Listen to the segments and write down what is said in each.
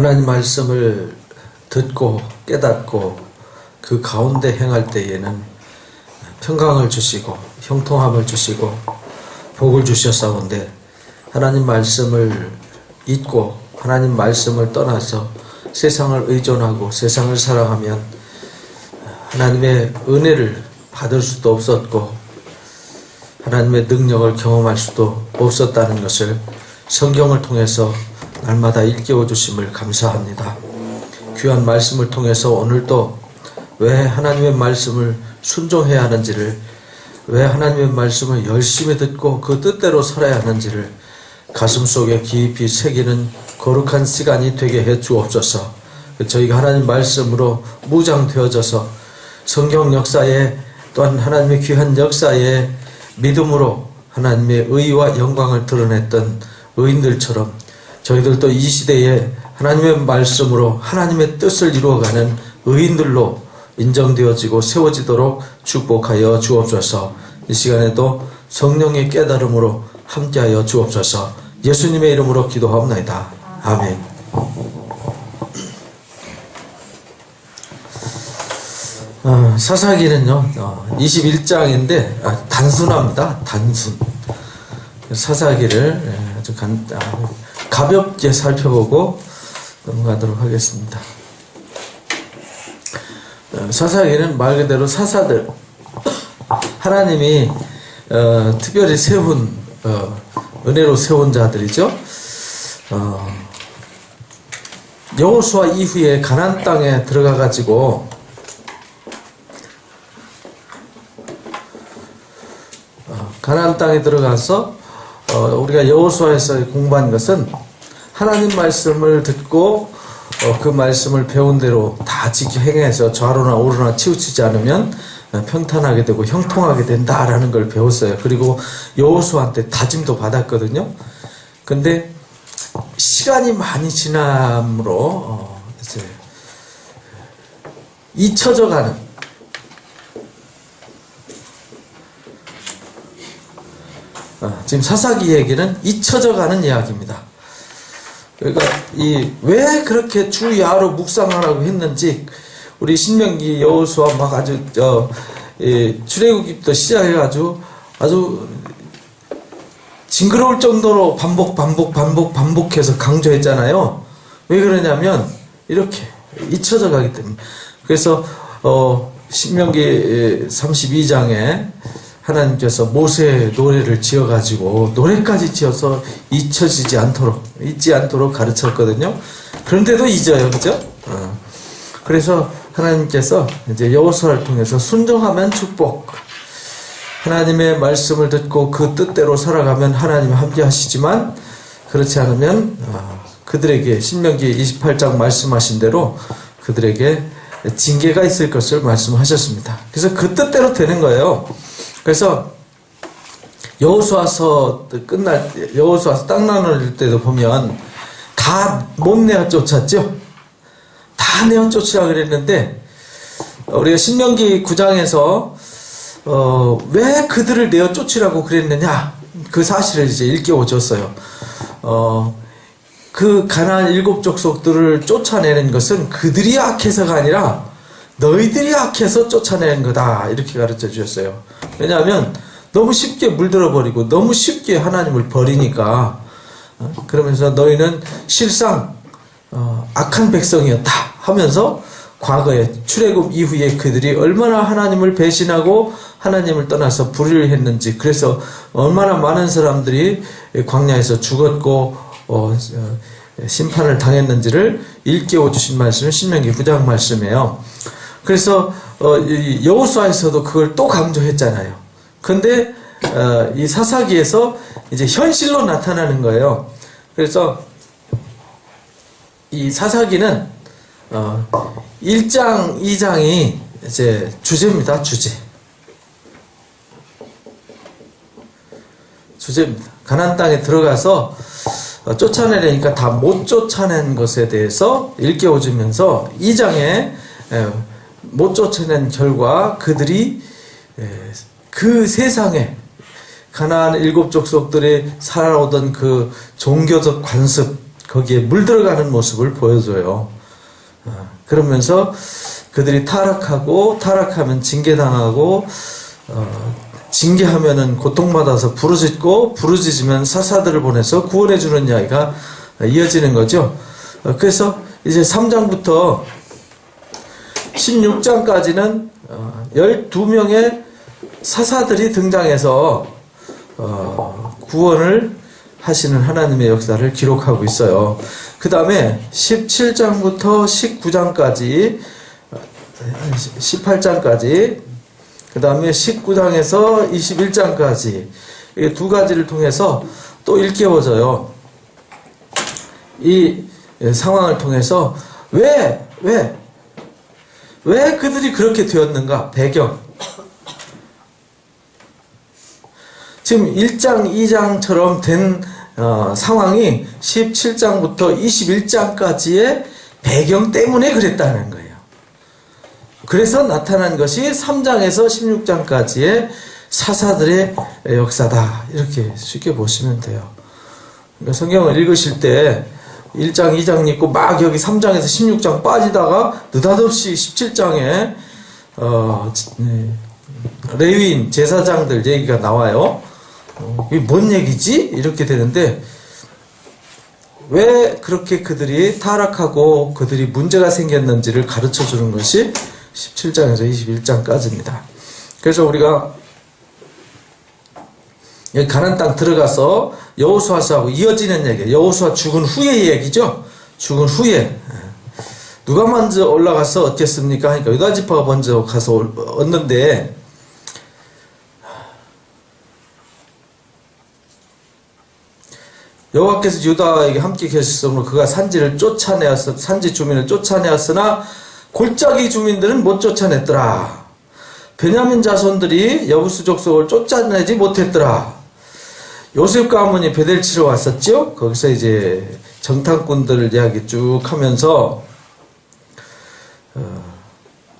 하나님 말씀을 듣고 깨닫고 그 가운데 행할 때에는 평강을 주시고 형통함을 주시고 복을 주셨사온데, 하나님 말씀을 잊고 하나님 말씀을 떠나서 세상을 의존하고 세상을 사랑하면 하나님의 은혜를 받을 수도 없었고 하나님의 능력을 경험할 수도 없었다는 것을 성경을 통해서 날마다 일깨워 주심을 감사합니다. 귀한 말씀을 통해서 오늘도 왜 하나님의 말씀을 순종해야 하는지를, 왜 하나님의 말씀을 열심히 듣고 그 뜻대로 살아야 하는지를 가슴속에 깊이 새기는 거룩한 시간이 되게 해 주옵소서. 저희가 하나님 말씀으로 무장되어져서 성경 역사에, 또한 하나님의 귀한 역사에 믿음으로 하나님의 의와 영광을 드러냈던 의인들처럼 저희들도 이 시대에 하나님의 말씀으로 하나님의 뜻을 이루어가는 의인들로 인정되어지고 세워지도록 축복하여 주옵소서. 이 시간에도 성령의 깨달음으로 함께하여 주옵소서. 예수님의 이름으로 기도하옵나이다. 아멘. 사사기는요 21장인데 단순합니다. 단순. 사사기를 아주 가볍게 살펴보고 넘어가도록 하겠습니다. 사사기는 말 그대로 사사들, 하나님이 특별히 세운 은혜로 세운 자들이죠. 여호수아 이후에 가나안 땅에 들어가 가지고 가나안 땅에 들어가서 우리가 여호수아에서 공부한 것은 하나님 말씀을 듣고 그 말씀을 배운 대로 다 지켜 행해서 좌로나 우로나 치우치지 않으면 평탄하게 되고 형통하게 된다라는 걸 배웠어요. 그리고 여호수아한테 다짐도 받았거든요. 근데 시간이 많이 지남으로 이제 잊혀져가는, 지금 사사기 얘기는 잊혀져가는 이야기입니다. 그러니까 왜 그렇게 주야로 묵상하라고 했는지, 우리 신명기 여호수아 막 아주 출애굽기부터 시작해가지고 아주 징그러울 정도로 반복해서 강조했잖아요. 왜 그러냐면 이렇게 잊혀져 가기 때문에. 그래서 신명기 32장에 하나님께서 모세 노래를 지어가지고 노래까지 지어서 잊혀지지 않도록, 잊지 않도록 가르쳤거든요. 그런데도 잊어요, 그죠? 그래서 하나님께서 이제 여호수아를 통해서 순종하면 축복, 하나님의 말씀을 듣고 그 뜻대로 살아가면 하나님이 함께 하시지만 그렇지 않으면 그들에게 신명기 28장 말씀하신 대로 그들에게 징계가 있을 것을 말씀하셨습니다. 그래서 그 뜻대로 되는 거예요. 그래서 여호수아서 땅 나눌 때도 보면 다 못 내어 쫓았죠. 다 내어 쫓으라 그랬는데 우리가 신명기 9장에서 왜 그들을 내어 쫓으라고 그랬느냐, 그 사실을 이제 일깨워 줬어요. 그 가나안 7족속들을 쫓아내는 것은 그들이 악해서가 아니라 너희들이 악해서 쫓아내는 거다, 이렇게 가르쳐 주셨어요. 왜냐하면 너무 쉽게 물들어 버리고 너무 쉽게 하나님을 버리니까. 그러면서 너희는 실상 악한 백성이었다 하면서 과거에 출애굽 이후에 그들이 얼마나 하나님을 배신하고 하나님을 떠나서 불의를 했는지, 그래서 얼마나 많은 사람들이 광야에서 죽었고 심판을 당했는지를 일깨워 주신 말씀이 신명기 9장 말씀이에요. 그래서 여호수아에서도 그걸 또 강조했잖아요. 근데 이 사사기에서 이제 현실로 나타나는 거예요. 그래서 이 사사기는 1장, 2장이 이제 주제입니다. 주제입니다. 가나안 땅에 들어가서 쫓아내려니까 다 못 쫓아낸 것에 대해서 일깨워주면서 2장에 못 쫓아낸 결과 그들이 그 세상에 가나안 7족속들이 살아오던 그 종교적 관습, 거기에 물들어가는 모습을 보여줘요. 그러면서 그들이 타락하고 타락하면 징계당하고 징계하면은 고통받아서 부르짖고 부르짖으면 사사들을 보내서 구원해주는 이야기가 이어지는 거죠. 그래서 이제 3장부터 16장까지는 12명의 사사들이 등장해서 구원을 하시는 하나님의 역사를 기록하고 있어요. 그 다음에 17장부터 19장까지 18장까지 그 다음에 19장에서 21장까지 이 두 가지를 통해서 또 일깨워져요. 이 상황을 통해서 왜 그들이 그렇게 되었는가? 배경. 지금 1장, 2장처럼 된 상황이 17장부터 21장까지의 배경 때문에 그랬다는 거예요. 그래서 나타난 것이 3장에서 16장까지의 사사들의 역사다. 이렇게 쉽게 보시면 돼요. 그러니까 성경을 읽으실 때 1장, 2장 읽고 막 여기 3장에서 16장 빠지다가 느닷없이 17장에 레위인 제사장들 얘기가 나와요. 이게 뭔 얘기지? 이렇게 되는데 왜 그렇게 그들이 타락하고 그들이 문제가 생겼는지를 가르쳐 주는 것이 17장에서 21장까지입니다. 그래서 우리가 여기 가나안 땅 들어가서 여호수아서하고 이어지는 얘기예요. 여호수아 죽은 후의 얘기죠. 죽은 후에 누가 먼저 올라가서 얻겠습니까? 하니까 유다 지파가 먼저 가서 얻는데 여호와께서 유다에게 함께 계셨으므로 그가 산지 주민을 쫓아내었으나 골짜기 주민들은 못 쫓아냈더라. 베냐민 자손들이 여부수 족속을 쫓아내지 못했더라. 요셉 가문이 베델 치러 왔었죠. 거기서 이제 정탐꾼들 이야기 쭉 하면서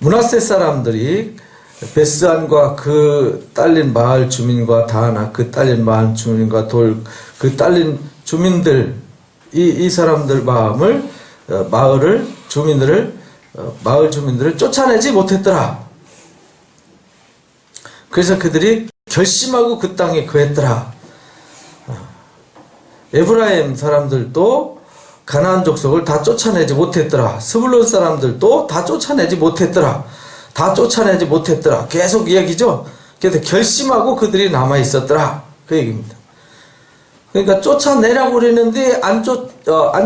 므낫세 사람들이 베스안과 그 딸린 마을 주민과 다하나 그 딸린 마을 주민과 그 딸린 주민들 이 사람들 마을 주민들을 쫓아내지 못했더라. 그래서 그들이 결심하고 그 땅에 거했더라. 에브라임 사람들도 가나안 족속을 다 쫓아내지 못했더라. 스불론 사람들도 다 쫓아내지 못했더라. 계속 이야기죠. 그래서 결심하고 그들이 남아 있었더라. 그 얘기입니다. 그러니까 쫓아내라고 그랬는데 안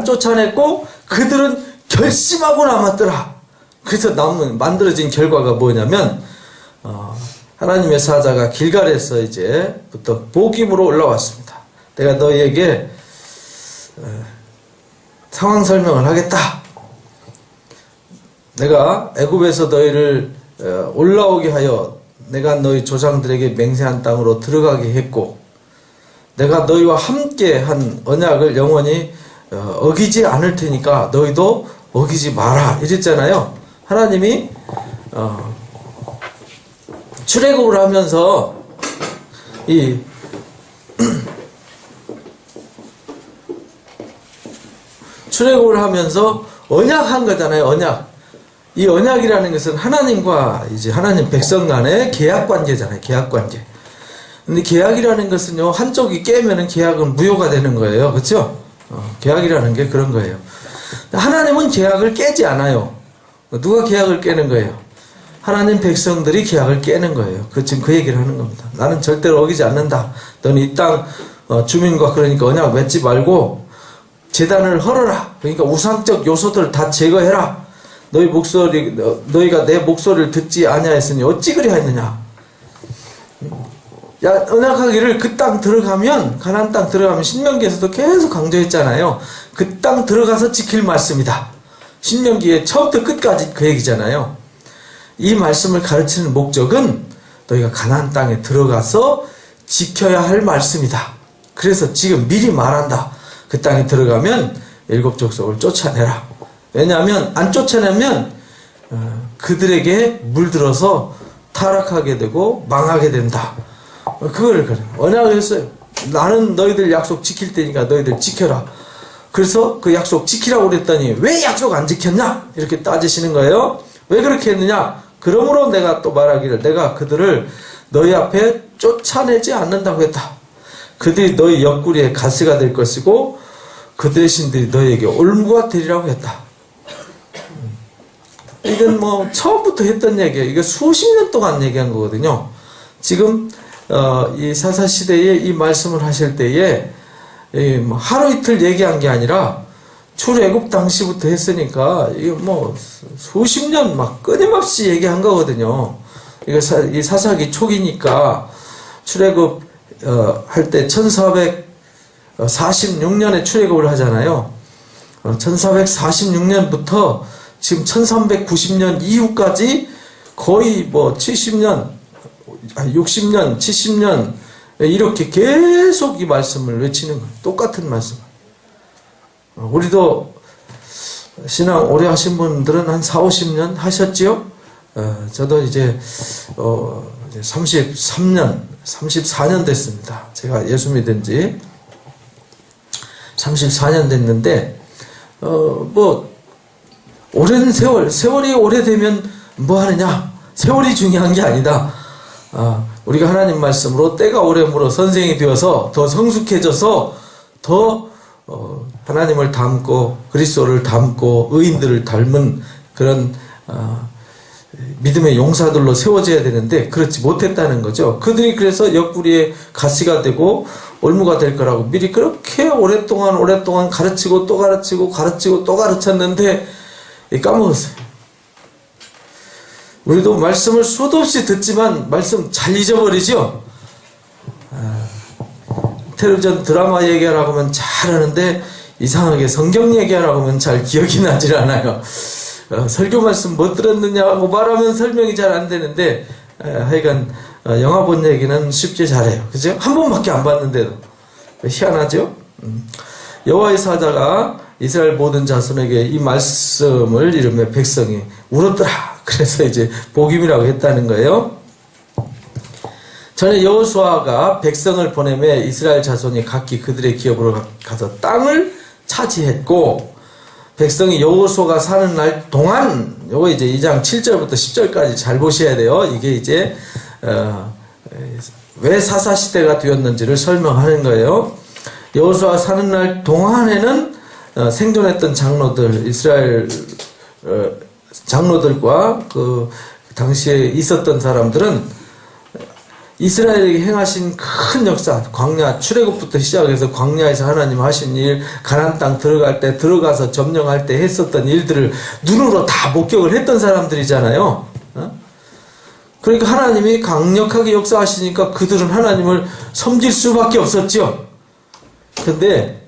쫓아냈고 그들은 결심하고 남았더라. 그래서 만들어진 결과가 뭐냐면 하나님의 사자가 길갈에서 이제부터 복임으로 올라왔습니다. 내가 너희에게 상황 설명을 하겠다. 내가 애굽에서 너희를 올라오게 하여 내가 너희 조상들에게 맹세한 땅으로 들어가게 했고 내가 너희와 함께 한 언약을 영원히 어기지 않을 테니까 너희도 어기지 마라 이랬잖아요. 하나님이 출애굽을 하면서 출애굽을 하면서 언약한 거잖아요. 언약. 이 언약이라는 것은 하나님과 이제 하나님 백성 간의 계약 관계잖아요. 계약 관계. 근데 계약이라는 것은요, 한쪽이 깨면은 계약은 무효가 되는 거예요. 그렇죠? 계약이라는 게 그런 거예요. 하나님은 계약을 깨지 않아요. 누가 계약을 깨는 거예요? 하나님 백성들이 계약을 깨는 거예요. 지금 그 얘기를 하는 겁니다. 나는 절대로 어기지 않는다. 너는 이 땅 주민과 그러니까 언약 맺지 말고 제단을 헐어라. 그러니까 우상적 요소들을 다 제거해라. 너희가 내 목소리를 듣지 아니하였으니 어찌 그리 하였느냐. 야, 언약하기를 그 땅 들어가면, 가나안 땅 들어가면 신명기에서도 계속 강조했잖아요. 그 땅 들어가서 지킬 말씀이다. 신명기의 처음부터 끝까지 그 얘기잖아요. 이 말씀을 가르치는 목적은 너희가 가나안 땅에 들어가서 지켜야 할 말씀이다. 그래서 지금 미리 말한다. 그 땅에 들어가면 7 족속을 쫓아내라. 왜냐하면 안 쫓아내면 그들에게 물들어서 타락하게 되고 망하게 된다. 그걸 언약을 했어요. 나는 너희들 약속 지킬 테니까 너희들 지켜라. 그래서 그 약속 지키라고 그랬더니 왜 약속 안 지켰냐? 이렇게 따지시는 거예요. 왜 그렇게 했느냐? 그러므로 내가 또 말하기를 내가 그들을 너희 앞에 쫓아내지 않는다고 했다. 그들이 너희 옆구리에 가시가 될 것이고 그들의 신들이 너희에게 올무가 되리라고 했다. 이건 뭐 처음부터 했던 얘기예요. 이거 수십 년 동안 얘기한 거거든요. 지금 이 사사시대에 이 말씀을 하실 때에 하루 이틀 얘기한 게 아니라 출애굽 당시부터 했으니까 이거 뭐 수십 년 막 끊임없이 얘기한 거거든요. 이거 이 사사기 초기니까 출애굽 할 때 1446년에 출애굽을 하잖아요. 1446년부터 지금 1390년 이후까지 거의 뭐 70년, 60년, 70년 이렇게 계속 이 말씀을 외치는 거예요. 똑같은 말씀. 우리도 신앙 오래 하신 분들은 한 4, 50년 하셨지요? 저도 이제 33년, 34년 됐습니다. 제가 예수 믿은 지 34년 됐는데 뭐 오랜 세월이 오래되면 뭐 하느냐? 세월이 중요한 게 아니다. 우리가 하나님 말씀으로 때가 오래므로 선생이 되어서 더 성숙해져서 더 하나님을 닮고 그리스도를 닮고 의인들을 닮은 그런 믿음의 용사들로 세워져야 되는데 그렇지 못했다는 거죠. 그들이 그래서 옆구리에 가시가 되고 올무가 될 거라고 미리 그렇게 오랫동안 가르치고 또 가르치고 또 가르쳤는데 까먹었어요. 우리도 말씀을 수도 없이 듣지만 말씀 잘 잊어버리죠. 텔레비전 드라마 얘기하라고 하면 잘 하는데 이상하게 성경 얘기하라고 하면 잘 기억이 나질 않아요. 설교 말씀 못 들었느냐고 말하면 설명이 잘 안 되는데 하여간 영화 본 얘기는 쉽게 잘해요. 그죠? 한 번밖에 안 봤는데도 희한하죠? 여호와의 사자가 이스라엘 모든 자손에게 이 말씀을 이르며 백성이 울었더라. 그래서 이제 복임이라고 했다는 거예요. 전에 여호수아가 백성을 보내며 이스라엘 자손이 각기 그들의 기업으로 가서 땅을 차지했고 백성이 여호수아가 사는 날 동안 요거 이제 2장 7절부터 10절까지 잘 보셔야 돼요. 이게 이제 왜 사사시대가 되었는지를 설명하는 거예요. 여호수아 사는 날 동안에는 생존했던 장로들 이스라엘 장로들과 그 당시에 있었던 사람들은 이스라엘에게 행하신 큰 역사, 광야, 출애굽부터 시작해서 광야에서 하나님 하신 일, 가나안 땅 들어갈 때, 들어가서 점령할 때 했었던 일들을 눈으로 다 목격을 했던 사람들이잖아요. 그러니까 하나님이 강력하게 역사하시니까 그들은 하나님을 섬길 수밖에 없었죠. 근데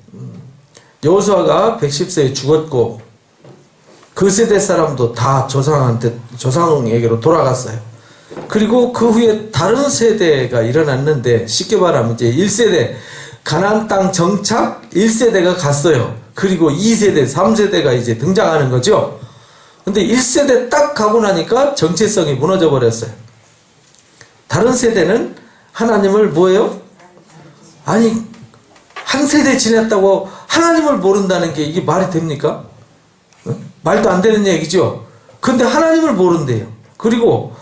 여호수아가 110세에 죽었고 그 세대 사람도 다 조상에게로 돌아갔어요. 그리고 그 후에 다른 세대가 일어났는데 쉽게 말하면 이제 1세대 가나안 땅 정착 1세대가 갔어요. 그리고 2세대, 3세대가 이제 등장하는 거죠. 근데 1세대 딱 가고 나니까 정체성이 무너져 버렸어요. 다른 세대는 하나님을 뭐예요? 아니 한 세대 지냈다고 하나님을 모른다는 게 이게 말이 됩니까? 말도 안 되는 얘기죠. 근데 하나님을 모른대요. 그리고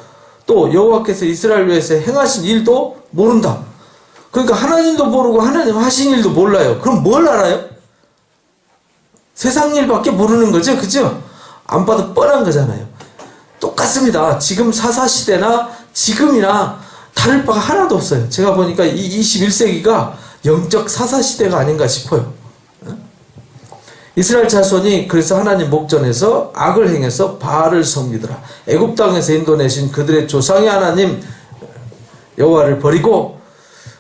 또 여호와께서 이스라엘 위해서 행하신 일도 모른다. 그러니까 하나님도 모르고 하나님 하신 일도 몰라요. 그럼 뭘 알아요? 세상 일밖에 모르는 거죠. 그죠? 안 봐도 뻔한 거잖아요. 똑같습니다. 지금 사사시대나 지금이나 다를 바가 하나도 없어요. 제가 보니까 이 21세기가 영적 사사시대가 아닌가 싶어요. 이스라엘 자손이 그래서 하나님 목전에서 악을 행해서 바알을 섬기더라. 애굽 땅에서 인도내신 그들의 조상의 하나님 여호와를 버리고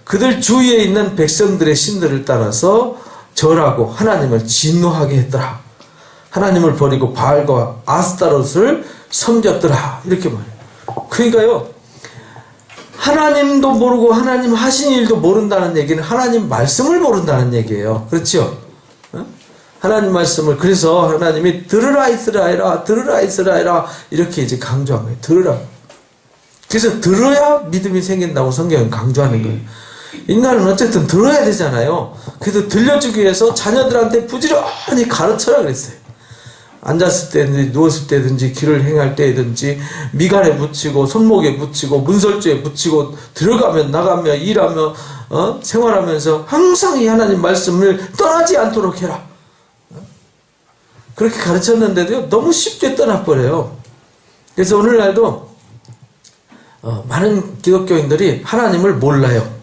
그들 주위에 있는 백성들의 신들을 따라서 절하고 하나님을 진노하게 했더라. 하나님을 버리고 바알과 아스타롯을 섬겼더라. 이렇게 말해요. 그러니까요. 하나님도 모르고 하나님 하신 일도 모른다는 얘기는 하나님 말씀을 모른다는 얘기예요. 그렇죠? 하나님 말씀을 그래서 하나님이 들으라 이스라엘아 들으라 이스라엘아 이렇게 이제 강조한 거예요. 들으라. 그래서 들어야 믿음이 생긴다고 성경은 강조하는 거예요. 인간은 어쨌든 들어야 되잖아요. 그래서 들려주기 위해서 자녀들한테 부지런히 가르쳐라 그랬어요. 앉았을 때든지 누웠을 때든지 길을 행할 때든지 미간에 붙이고 손목에 붙이고 문설주에 붙이고 들어가면 나가며 일하며 생활하면서 항상 이 하나님 말씀을 떠나지 않도록 해라. 그렇게 가르쳤는데도요, 너무 쉽게 떠나버려요. 그래서 오늘날도 많은 기독교인들이 하나님을 몰라요.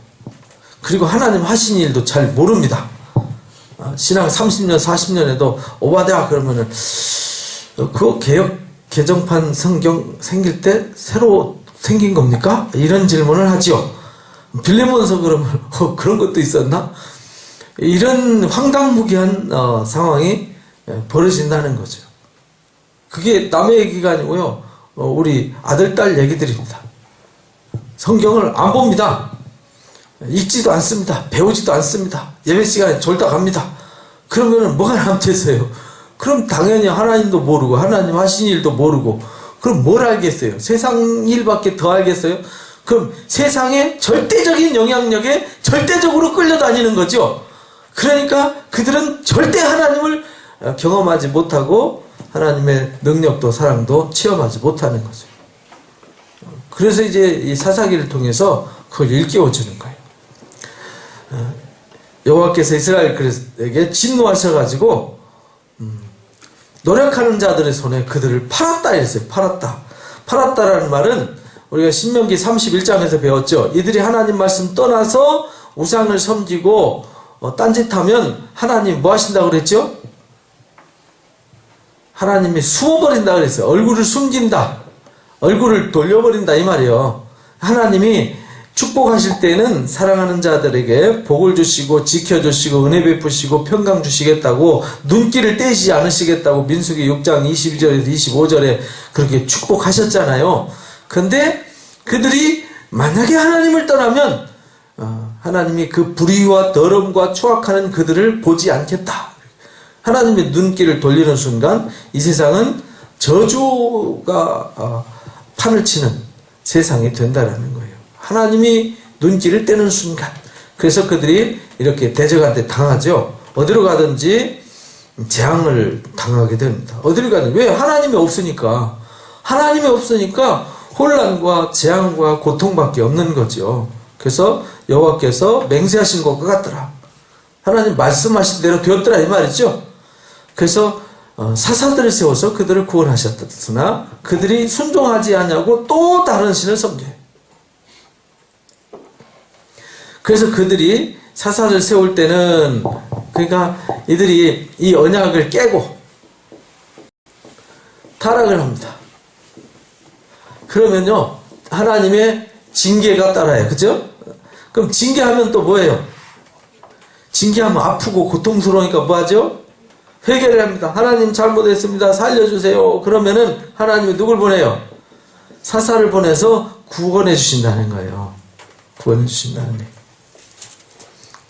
그리고 하나님 하신 일도 잘 모릅니다. 신앙 30년, 40년에도 오바댜 그러면은 그 개혁 개정판 성경 생길 때 새로 생긴 겁니까? 이런 질문을 하지요. 빌레몬서 그러면 그런 것도 있었나? 이런 황당무계한 상황이 벌어진다는 거죠. 그게 남의 얘기가 아니고요, 우리 아들, 딸 얘기들입니다. 성경을 안 봅니다. 읽지도 않습니다. 배우지도 않습니다. 예배 시간에 졸다 갑니다. 그러면은 뭐가 남겠어요? 그럼 당연히 하나님도 모르고 하나님 하신 일도 모르고 그럼 뭘 알겠어요? 세상 일밖에 더 알겠어요? 그럼 세상의 절대적인 영향력에 절대적으로 끌려다니는 거죠. 그러니까 그들은 절대 하나님을 경험하지 못하고 하나님의 능력도 사랑도 체험하지 못하는 거죠. 그래서 이제 이 사사기를 통해서 그걸 일깨워주는 거예요. 여호와께서 이스라엘에게 진노하셔가지고 노력하는 자들의 손에 그들을 팔았다 이랬어요. 팔았다라는 말은 우리가 신명기 31장에서 배웠죠. 이들이 하나님 말씀 떠나서 우상을 섬기고 딴짓하면 하나님 뭐 하신다고 그랬죠? 하나님이 숨어버린다 그랬어요. 얼굴을 숨긴다, 얼굴을 돌려버린다 이 말이에요. 하나님이 축복하실 때는 사랑하는 자들에게 복을 주시고 지켜주시고 은혜 베푸시고 평강 주시겠다고 눈길을 떼지 않으시겠다고 민수기 6장 22절에서 25절에 그렇게 축복하셨잖아요. 근데 그들이 만약에 하나님을 떠나면 하나님이 그 불의와 더러움과 추악하는 그들을 보지 않겠다. 하나님의 눈길을 돌리는 순간 이 세상은 저주가 판을 치는 세상이 된다라는 거예요. 하나님이 눈길을 떼는 순간. 그래서 그들이 이렇게 대적한테 당하죠. 어디로 가든지 재앙을 당하게 됩니다. 어디로 가든지. 왜? 하나님이 없으니까. 하나님이 없으니까 혼란과 재앙과 고통밖에 없는 거죠. 그래서 여호와께서 맹세하신 것과 같더라. 하나님 말씀하신 대로 되었더라 이 말이죠. 그래서 사사들을 세워서 그들을 구원하셨으나 그들이 순종하지 않냐고 또 다른 신을 섬겨요. 그래서 그들이 사사를 세울 때는 그러니까 이들이 이 언약을 깨고 타락을 합니다. 그러면요 하나님의 징계가 따라요. 그죠? 그럼 징계하면 또 뭐예요? 징계하면 아프고 고통스러우니까 뭐하죠? 회개를 합니다. 하나님 잘못했습니다. 살려주세요. 그러면은 하나님이 누굴 보내요? 사사를 보내서 구원해 주신다는 거예요. 구원해 주신다는 거예요.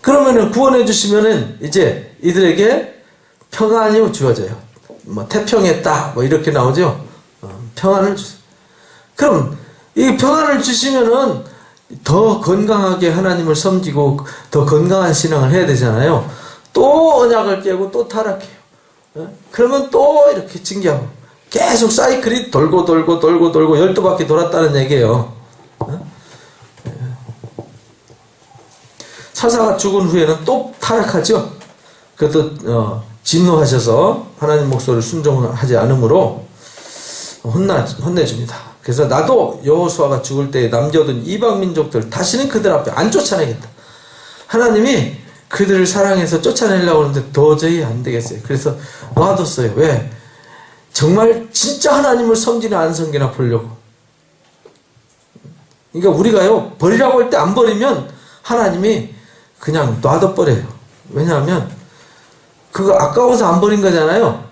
그러면은 구원해 주시면은 이제 이들에게 평안이 주어져요. 뭐 태평했다 뭐 이렇게 나오죠. 평안을 주세요. 그럼 이 평안을 주시면은 더 건강하게 하나님을 섬기고 더 건강한 신앙을 해야 되잖아요. 또 언약을 깨고 또 타락해요. 그러면 또 이렇게 징계하고 계속 사이클이 돌고 12바퀴 돌았다는 얘기예요. 사사가 죽은 후에는 또 타락하죠. 그것도 진노하셔서 하나님 목소리를 순종하지 않으므로 혼내줍니다. 그래서 나도 여호수아가 죽을 때에 남겨둔 이방 민족들 다시는 그들 앞에 안 쫓아내겠다. 하나님이 그들을 사랑해서 쫓아내려고 하는데 도저히 안 되겠어요. 그래서 놔뒀어요. 왜? 정말 진짜 하나님을 섬기나 안 섬기나 보려고. 그러니까 우리가요 버리라고 할 때 안 버리면 하나님이 그냥 놔둬버려요. 왜냐하면 그거 아까워서 안 버린 거잖아요.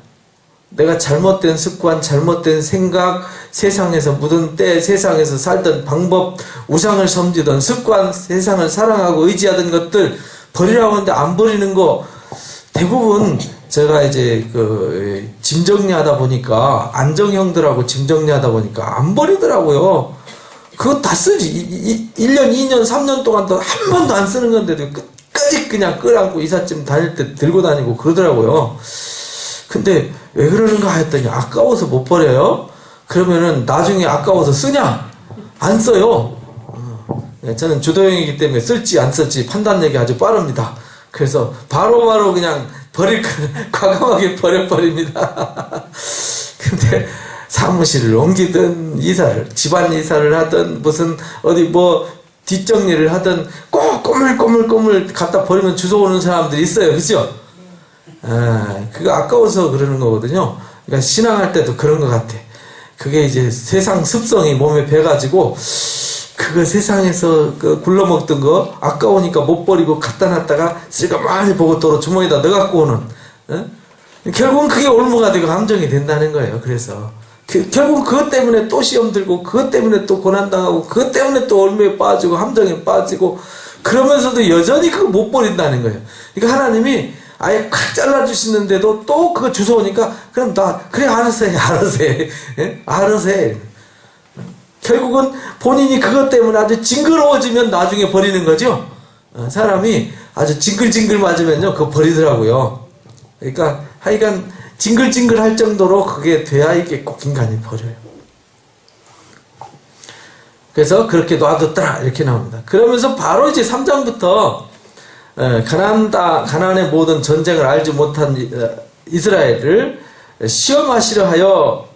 내가 잘못된 습관, 잘못된 생각, 세상에서 묻은 때, 세상에서 살던 방법, 우상을 섬기던 습관, 세상을 사랑하고 의지하던 것들 버리라고 하는데 안 버리는 거 대부분 제가 이제 짐 정리하다 보니까 안정형들하고 짐 정리하다 보니까 안 버리더라고요. 그거 다 쓰지. 1년, 2년, 3년 동안 한 번도 안 쓰는 건데도 끝까지 그냥 끌안고 이삿짐 다닐 때 들고 다니고 그러더라고요. 근데 왜 그러는가 했더니 아까워서 못 버려요. 그러면은 나중에 아까워서 쓰냐? 안 써요. 저는 주도형이기 때문에 쓸지 안 쓸지 판단력이 아주 빠릅니다. 그래서 바로바로 그냥 과감하게 버려버립니다. 근데 사무실을 옮기든 집안 이사를 하든 무슨 어디 뭐 뒷정리를 하든 꼭 꼬물꼬물 갖다 버리면 주워오는 사람들이 있어요. 그죠? 그거 아까워서 그러는 거거든요. 그러니까 신앙할 때도 그런 것 같아. 그게 이제 세상 습성이 몸에 배가지고 그거 세상에서 굴러먹던 거 아까우니까 못 버리고 갖다 놨다가 쓸까마니 보고 도로 주머니에다 넣어갖고 오는 결국은 그게 올무가 되고 함정이 된다는 거예요. 그래서 결국 그것 때문에 또 시험 들고 그것 때문에 또 고난당하고 그것 때문에 또 올무에 빠지고 함정에 빠지고 그러면서도 여전히 그거 못 버린다는 거예요. 그러니까 하나님이 아예 콱 잘라주시는데도 또 그거 주워오니까 그럼 그래 알아서 해 알아서 해. 결국은 본인이 그것 때문에 아주 징그러워지면 나중에 버리는 거죠. 사람이 아주 징글징글 맞으면요 그거 버리더라고요. 그러니까 하여간 징글징글 할 정도로 그게 돼야 이게 꼭 인간이 버려요. 그래서 그렇게 놔뒀더라 이렇게 나옵니다. 그러면서 바로 이제 3장부터 가나안의 모든 전쟁을 알지 못한 이스라엘을 시험하시려 하여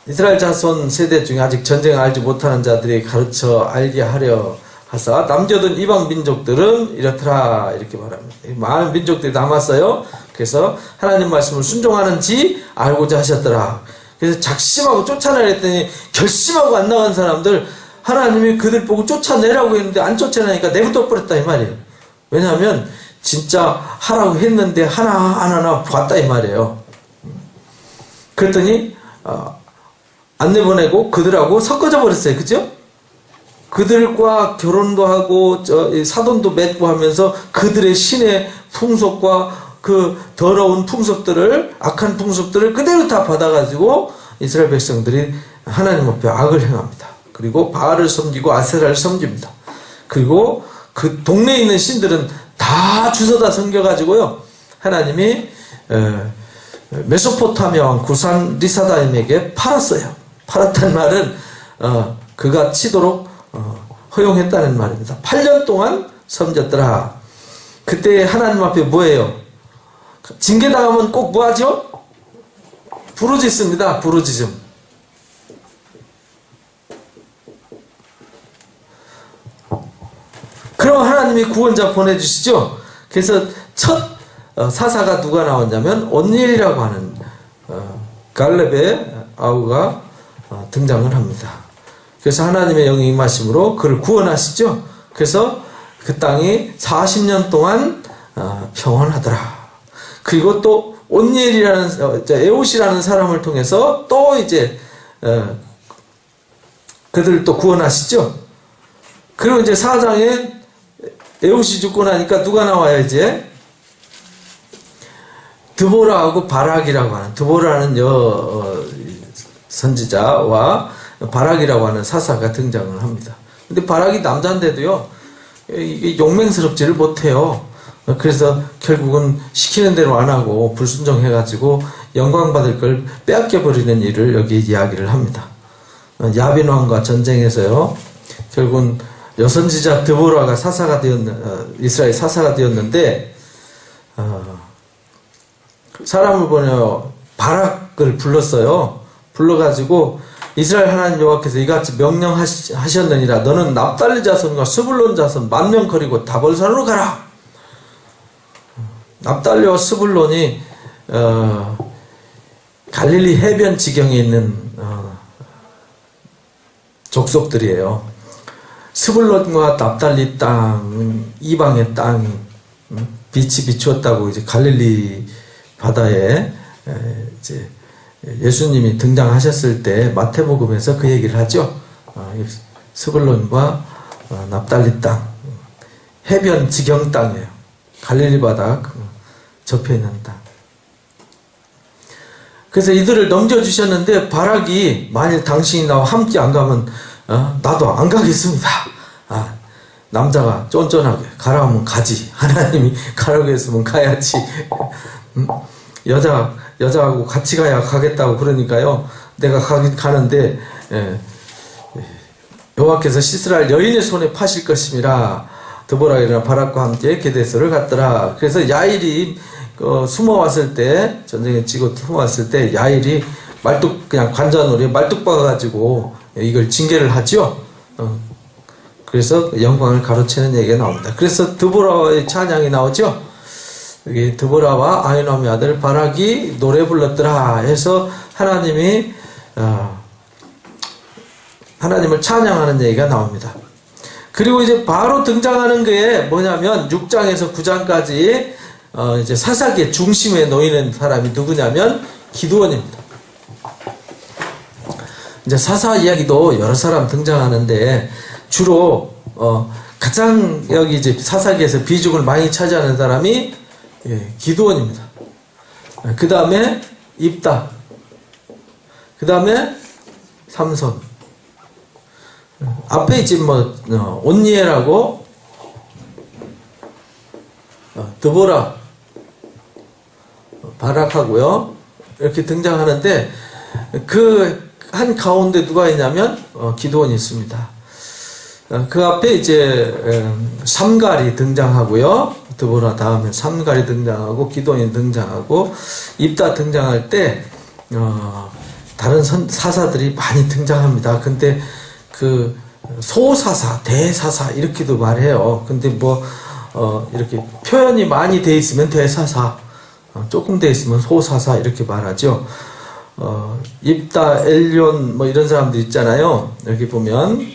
이스라엘 자손 세대 중에 아직 전쟁을 알지 못하는 자들이 가르쳐 알게 하려 하사 남겨둔 이방 민족들은 이렇더라 이렇게 말합니다. 많은 민족들이 남았어요. 그래서 하나님 말씀을 순종하는지 알고자 하셨더라. 그래서 작심하고 쫓아내라 했더니 결심하고 안 나간 사람들 하나님이 그들 보고 쫓아내라고 했는데 안 쫓아내니까 내버려 버렸다 이 말이에요. 왜냐하면 진짜 하라고 했는데 하나하나 봤다 이 말이에요. 그랬더니 안 내보내고 그들하고 섞어져 버렸어요. 그죠? 그들과 결혼도 하고 사돈도 맺고 하면서 그들의 신의 풍속과 그 더러운 풍속들을 악한 풍속들을 그대로 다 받아가지고 이스라엘 백성들이 하나님 앞에 악을 행합니다. 그리고 바알을 섬기고 아세라를 섬깁니다. 그리고 그 동네에 있는 신들은 다 주워다 섬겨가지고요 하나님이 메소포타미아 왕 구산 리사다임에게 팔았어요. 팔았다는 말은 그가 치도록 허용했다는 말입니다. 8년 동안 섬겼더라. 그때 하나님 앞에 뭐예요? 징계당하면 꼭 뭐하죠? 부르짖습니다. 부르짖음. 그럼 하나님이 구원자 보내주시죠. 그래서 첫 사사가 누가 나왔냐면 온니엘이라고 하는 갈렙의 아우가 등장을 합니다. 그래서 하나님의 영이 임하심으로 그를 구원하시죠. 그래서 그 땅이 40년 동안 평온하더라. 그리고 또 온니엘이라는 에옷이라는 사람을 통해서 또 이제 그들을 또 구원하시죠. 그리고 이제 4장에 에옷이 죽고 나니까 누가 나와요 이제? 드보라하고 바락이라고 하는 드보라는 선지자와 바락이라고 하는 사사가 등장을 합니다. 근데 바락이 남자인데도요 이게 용맹스럽지를 못해요. 그래서 결국은 시키는 대로 안 하고 불순종해가지고 영광받을 걸 빼앗겨버리는 일을 여기 이야기를 합니다. 야빈 왕과 전쟁에서요 결국은 여선지자 드보라가 이스라엘 사사가 되었는데 사람을 보내어 바락을 불렀어요. 불러가지고 이스라엘 하나님 여호와께서 이같이 명령하셨느니라. 너는 납달리 자손과 스불론 자손 10,000명 거리고 다볼산으로 가라. 납달리와 스불론이 갈릴리 해변 지경에 있는 족속들이에요. 스불론과 납달리 땅, 이방의 땅이 빛이 비추었다고 이제 갈릴리 바다에 이제 예수님이 등장하셨을 때 마태복음에서 그 얘기를 하죠. 스불론과 납달리 땅, 해변 지경 땅이에요. 갈릴리 바다 접해 있는 땅. 그래서 이들을 넘겨주셨는데 바락이 만일 당신이 나와 함께 안 가면 나도 안 가겠습니다. 남자가 쫀쫀하게 가라면 가지. 하나님이 가라고 했으면 가야지. 여자하고 같이 가야 가겠다고 그러니까요. 내가 가는데 여호와께서 시스라를 여인의 손에 파실 것임이라. 드보라가 일어나 바락과 함께 게데스를 갔더라. 그래서 야일이 숨어왔을 때, 전쟁에 지고 숨어왔을 때 야일이 그냥 관자놀이에 말뚝 박아가지고 이걸 징계를 하죠. 그래서 영광을 가로채는 얘기가 나옵니다. 그래서 드보라의 찬양이 나오죠. 여기 드보라와 아히노함의 아들 바락이 노래 불렀더라 해서 하나님을 찬양하는 얘기가 나옵니다. 그리고 이제 바로 등장하는 게 뭐냐면 6장에서 9장까지 이제 사사기의 중심에 놓이는 사람이 누구냐면 기드온입니다. 이제 사사 이야기도 여러 사람 등장하는데 주로 가장 여기 이제 사사기에서 비중을 많이 차지하는 사람이 기드온입니다. 그 다음에 입다, 그 다음에 삼손, 앞에 이제 온니엘하고 드보라, 바락하고요 이렇게 등장하는데 그 한 가운데 누가 있냐면 기드온이 있습니다. 그 앞에 이제 삼갈이 등장하고요. 드보라 다음에 삼갈이 등장하고 기드온이 등장하고 입다 등장할 때 다른 사사들이 많이 등장합니다. 근데 그 소사사, 대사사 이렇게도 말해요. 근데 이렇게 표현이 많이 돼 있으면 대사사, 조금 돼 있으면 소사사 이렇게 말하죠. 입다, 엘리온 이런 사람들 있잖아요. 여기 보면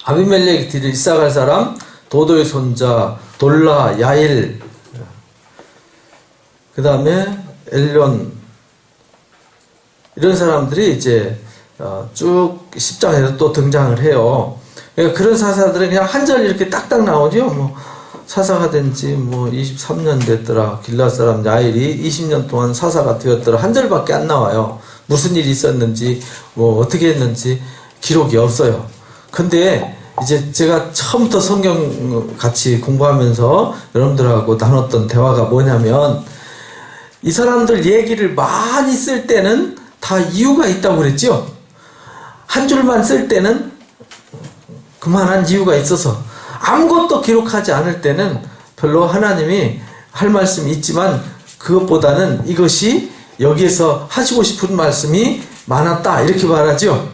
아비멜렉이 뒤를 이사갈 사람 도도의 손자 돌라, 야일, 그 다음에 엘리온 이런 사람들이 이제 쭉 10장에서 또 등장을 해요. 그러니까 그런 사사들은 그냥 한 절 이렇게 딱딱 나오죠. 사사가 된 지 23년 됐더라. 길앗 사람 야일이 20년 동안 사사가 되었더라. 한 절밖에 안 나와요. 무슨 일이 있었는지 어떻게 했는지 기록이 없어요. 근데 이제 제가 처음부터 성경 같이 공부하면서 여러분들하고 나눴던 대화가 뭐냐면 이 사람들 얘기를 많이 쓸 때는 다 이유가 있다고 그랬죠. 한 줄만 쓸 때는 그만한 이유가 있어서 아무것도 기록하지 않을 때는 별로 하나님이 할 말씀이 있지만 그것보다는 이것이 여기에서 하시고 싶은 말씀이 많았다 이렇게 말하죠.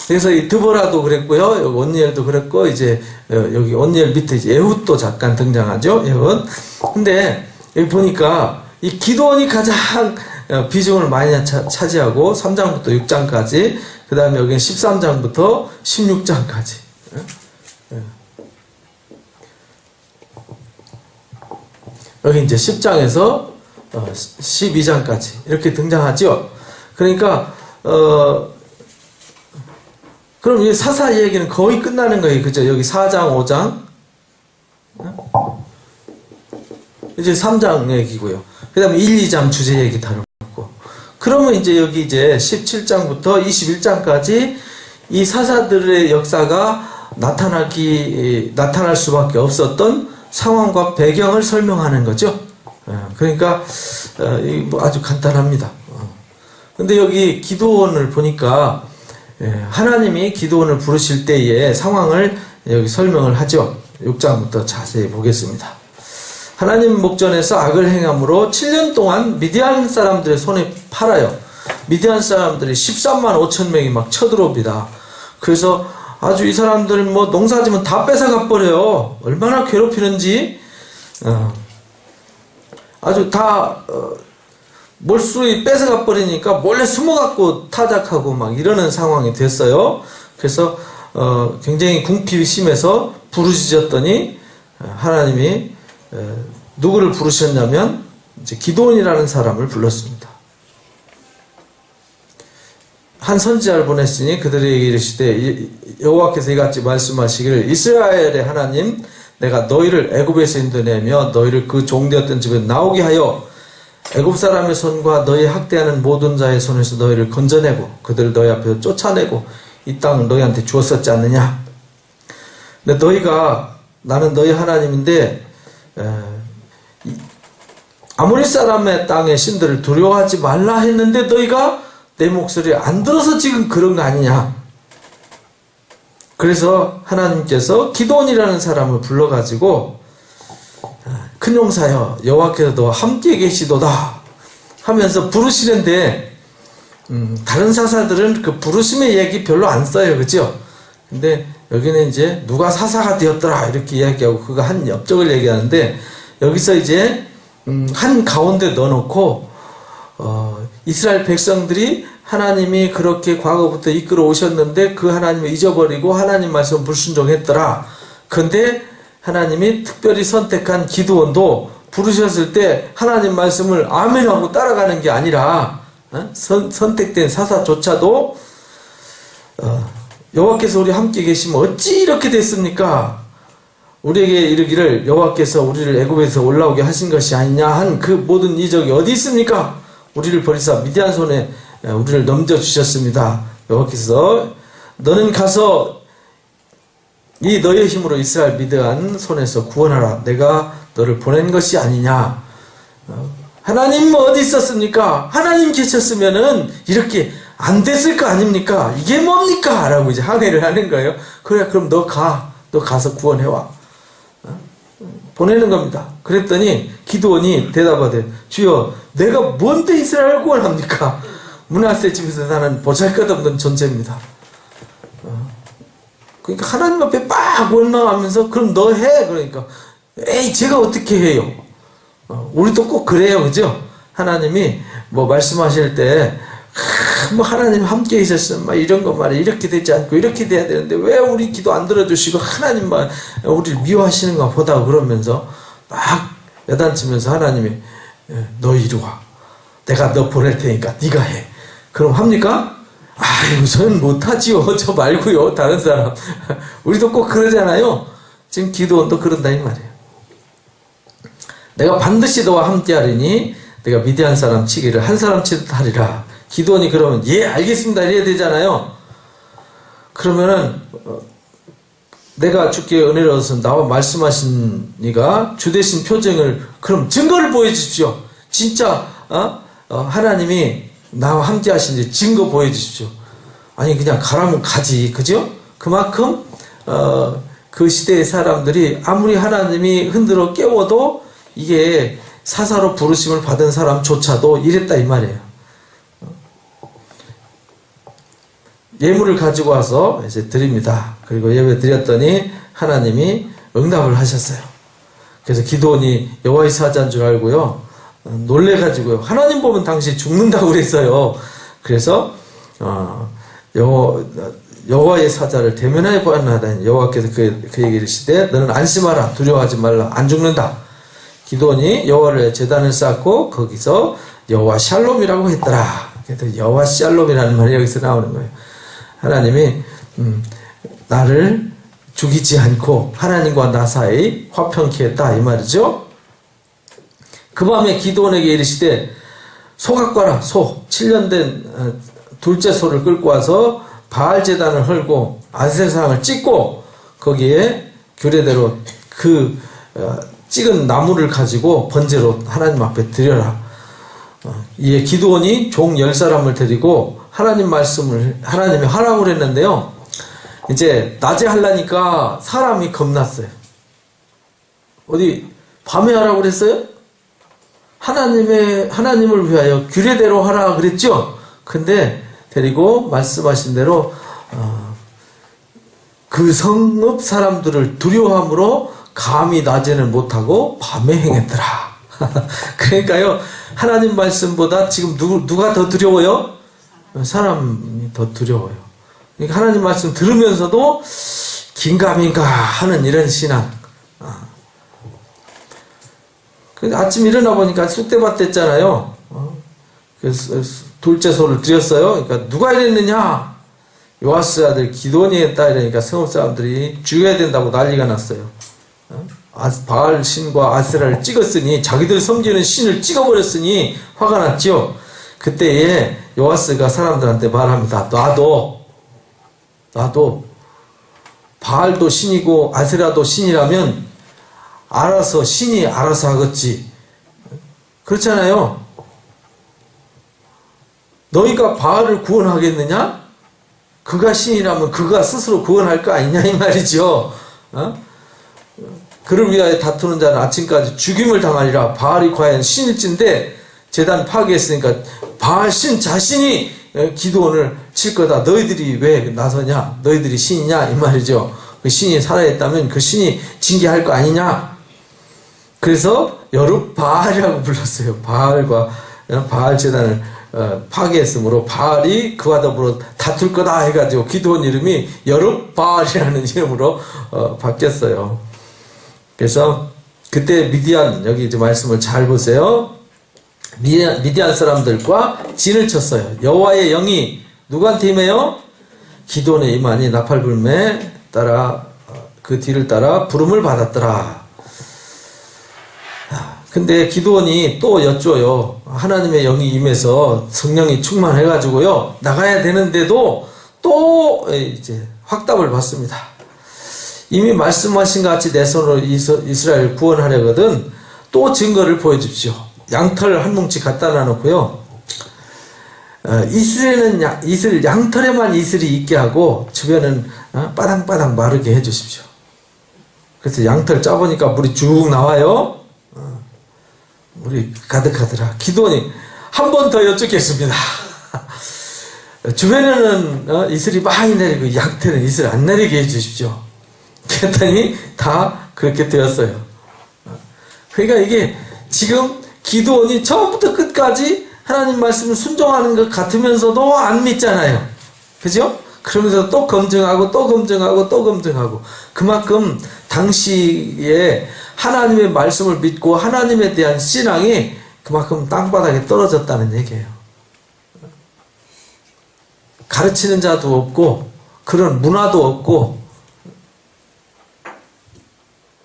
그래서 이 드보라도 그랬고요, 여기 온니엘도 그랬고 이제 여기 온니엘 밑에 이제 에훗도 잠깐 등장하죠. 에훗. 근데 여기 보니까 이 기드온이 가장 비중을 많이 차지하고 3장부터 6장까지, 그 다음에 여기는 13장부터 16장까지. 여기 이제 10장에서 12장까지 이렇게 등장하죠. 그러니까 그럼 이 사사 얘기는 거의 끝나는 거예요. 그죠? 여기 4장, 5장 이제 3장 얘기고요. 그 다음에 1, 2장 주제 얘기 다루고, 그러면 이제 여기 이제 17장부터 21장까지 이 사사들의 역사가 나타날 수밖에 없었던 상황과 배경을 설명하는 거죠. 그러니까 아주 간단합니다. 근데 여기 기드온을 보니까 하나님이 기드온을 부르실 때의 상황을 여기 설명을 하죠. 6장부터 자세히 보겠습니다. 하나님 목전에서 악을 행함으로 7년 동안 미디안 사람들의 손에 팔아요. 미디안 사람들이 13만 5천 명이 막 쳐들어옵니다. 그래서 아주 이 사람들은 농사지면 다 뺏어가 버려요. 얼마나 괴롭히는지 아주 다 몰수히 뺏어가 버리니까 몰래 숨어갖고 타작하고 막 이러는 상황이 됐어요. 그래서 굉장히 궁핍이 심해서 부르짖었더니 하나님이 누구를 부르셨냐면 이제 기드온이라는 사람을 불렀습니다. 한 선지자를 보냈으니 그들에게 이르시되 여호와께서 이같이 말씀하시기를 이스라엘의 하나님 내가 너희를 애굽에서 인도내며 너희를 그 종되었던 집에 나오게 하여 애굽 사람의 손과 너희 학대하는 모든 자의 손에서 너희를 건져내고 그들을 너희 앞에서 쫓아내고 이 땅을 너희한테 주었었지 않느냐. 근데 너희가 나는 너희 하나님인데 아모리 사람의 땅의 신들을 두려워하지 말라 했는데 너희가 내 목소리를 안 들어서 지금 그런 거 아니냐. 그래서 하나님께서 기드온이라는 사람을 불러가지고 큰 용사여 여호와께서 너와 함께 계시도다 하면서 부르시는데 다른 사사들은 그 부르심의 얘기 별로 안 써요. 그죠? 근데 여기는 이제 누가 사사가 되었더라 이렇게 이야기하고 그거 한 엽적을 얘기하는데 여기서 이제 한 가운데 넣어놓고 이스라엘 백성들이 하나님이 그렇게 과거부터 이끌어 오셨는데 그 하나님을 잊어버리고 하나님 말씀 불순종했더라. 근데 하나님이 특별히 선택한 기드온도 부르셨을 때 하나님 말씀을 아멘하고 따라가는 게 아니라 선택된 사사조차도 여호와께서 우리 함께 계시면 어찌 이렇게 됐습니까? 우리에게 이르기를 여호와께서 우리를 애굽에서 올라오게 하신 것이 아니냐 한 그 모든 이적이 어디 있습니까? 우리를 버리사 미디안 손에 우리를 넘겨주셨습니다. 여호와께서 너는 가서 이 너의 힘으로 이스라엘 미디안 손에서 구원하라. 내가 너를 보낸 것이 아니냐. 하나님 어디 있었습니까? 하나님 계셨으면은 이렇게 안 됐을 거 아닙니까? 이게 뭡니까? 라고 이제 항해를 하는 거예요. 그래, 그럼 너 가서 구원해와. 보내는 겁니다. 그랬더니 기드온이 대답하되 주여 내가 뭔데 이스라엘을 구원합니까? 므낫세 집에서 나는 보잘것없는 존재입니다. 그러니까 하나님 앞에 막 원망하면서 그럼 너 해. 그러니까 에이 제가 어떻게 해요? 우리도 꼭 그래요. 그죠? 하나님이 뭐 말씀하실 때 뭐 하나님 함께 있었으면 막 이런 거 말이야 이렇게 되지 않고 이렇게 돼야 되는데 왜 우리 기도 안 들어주시고 하나님만 우리를 미워하시는가 보다 그러면서 막 야단치면서 하나님이 너 이리 와. 내가 너 보낼 테니까 네가 해. 그럼 합니까? 아이고 저는 못하지요. 저 말고요. 다른 사람. 우리도 꼭 그러잖아요. 지금 기도원도 그런다 이 말이에요. 내가 반드시 너와 함께 하리니 내가 미디안 사람 치기를 한 사람 치듯 하리라. 기도원이 그러면 예 알겠습니다 이래야 되잖아요. 그러면은 내가 주께 은혜를 얻어서 나와 말씀하신 이가 주되신 표징을 그럼 증거를 보여주십시오. 진짜 하나님이 나와 함께 하신지 증거 보여주십시오. 아니 그냥 가라면 가지. 그죠? 그만큼 그 시대의 사람들이 아무리 하나님이 흔들어 깨워도 이게 사사로 부르심을 받은 사람조차도 이랬다 이 말이에요. 예물을 가지고 와서 이제 드립니다. 그리고 예배 드렸더니 하나님이 응답을 하셨어요. 그래서 기드온이 여호와의 사자인 줄 알고요. 놀래가지고요. 하나님 보면 당신 죽는다고 그랬어요. 그래서 여호와의 사자를 대면하여 보았나하다니 여호와께서 그에게 이르시되 너는 안심하라 두려워하지 말라 안 죽는다. 기드온이 여호와를 제단을 쌓고 거기서 여호와 샬롬이라고 했더라. 그래서 여호와 샬롬이라는 말이 여기서 나오는 거예요. 하나님이 나를 죽이지 않고 하나님과 나 사이 화평케 했다 이 말이죠. 그 밤에 기드온에게 이르시되 소 갖고 와라. 소 7년 된 둘째 소를 끌고 와서 바알 제단을 헐고 아세상을 찍고 거기에 규례대로 그 찍은 나무를 가지고 번제로 하나님 앞에 드려라. 이에 기드온이 종 10사람을 데리고 하나님 말씀을 하나님이 하라고 그랬는데요. 이제 낮에 하려니까 사람이 겁났어요. 어디 밤에 하라고 그랬어요? 하나님을 위하여 규례대로 하라 그랬죠? 근데 데리고 말씀하신 대로 그 성읍 사람들을 두려워함으로 감히 낮에는 못하고 밤에 행했더라. 그러니까요, 하나님 말씀보다 지금 누가 더 두려워요? 사람이 더 두려워요. 그러니까 하나님 말씀 들으면서도 긴가민가 하는 이런 신앙. 근데 아침 일어나 보니까 쑥대밭 됐잖아요. 그래서 둘째 소를 드렸어요. 그러니까 누가 이랬느냐? 요아스 아들 기드온이 했다 이러니까 성읍 사람들이 죽여야 된다고 난리가 났어요. 바알 신과 아세라를 찍었으니, 자기들 섬기는 신을 찍어버렸으니 화가 났죠. 그때에 요아스가 사람들한테 말합니다. 나도 바알도 신이고 아세라도 신이라면 알아서 신이 알아서 하겠지. 그렇잖아요. 너희가 바알을 구원하겠느냐? 그가 신이라면 그가 스스로 구원할 거 아니냐 이 말이죠. 그를 위하여 다투는 자는 아침까지 죽임을 당하리라. 바알이 과연 신일진데 제단 파괴했으니까 바알 신 자신이 기드온을 칠 거다. 너희들이 왜 나서냐? 너희들이 신이냐? 이 말이죠. 그 신이 살아있다면 그 신이 징계할 거 아니냐? 그래서 여룹바알이라고 불렀어요. 바알 제단을 파괴했으므로 바알이 그와 더불어 다툴 거다 해가지고 기드온 이름이 여룹바알이라는 이름으로 바뀌었어요. 그래서 그때 미디안, 여기 이제 말씀을 잘 보세요. 미디안 사람들과 진을 쳤어요. 여호와의 영이 누구한테 임해요? 기드온의 임하니 나팔불매 따라 그 뒤를 따라 부름을 받았더라. 근데 기드온이 또 여쭈어요. 하나님의 영이 임해서 성령이 충만해가지고요, 나가야 되는데도 또 이제 확답을 받습니다. 이미 말씀하신 것 같이 내 손으로 이스라엘 구원하려거든 또 증거를 보여주십시오. 양털 한 뭉치 갖다 놔놓고요, 이슬 양털에만 이슬이 있게 하고 주변은 바닥바닥 마르게 해주십시오. 그래서 양털 짜보니까 물이 쭉 나와요. 물이 가득하더라. 기드온이 한 번 더 여쭙겠습니다. 주변에는 이슬이 많이 내리고 양털은 이슬 안 내리게 해주십시오. 그랬더니 다 그렇게 되었어요. 그러니까 이게 지금 기드온이 처음부터 끝까지 하나님 말씀을 순종하는 것 같으면서도 안 믿잖아요. 그죠? 그러면서 또 검증하고 또 검증하고 또 검증하고, 그만큼 당시에 하나님의 말씀을 믿고 하나님에 대한 신앙이 그만큼 땅바닥에 떨어졌다는 얘기예요. 가르치는 자도 없고 그런 문화도 없고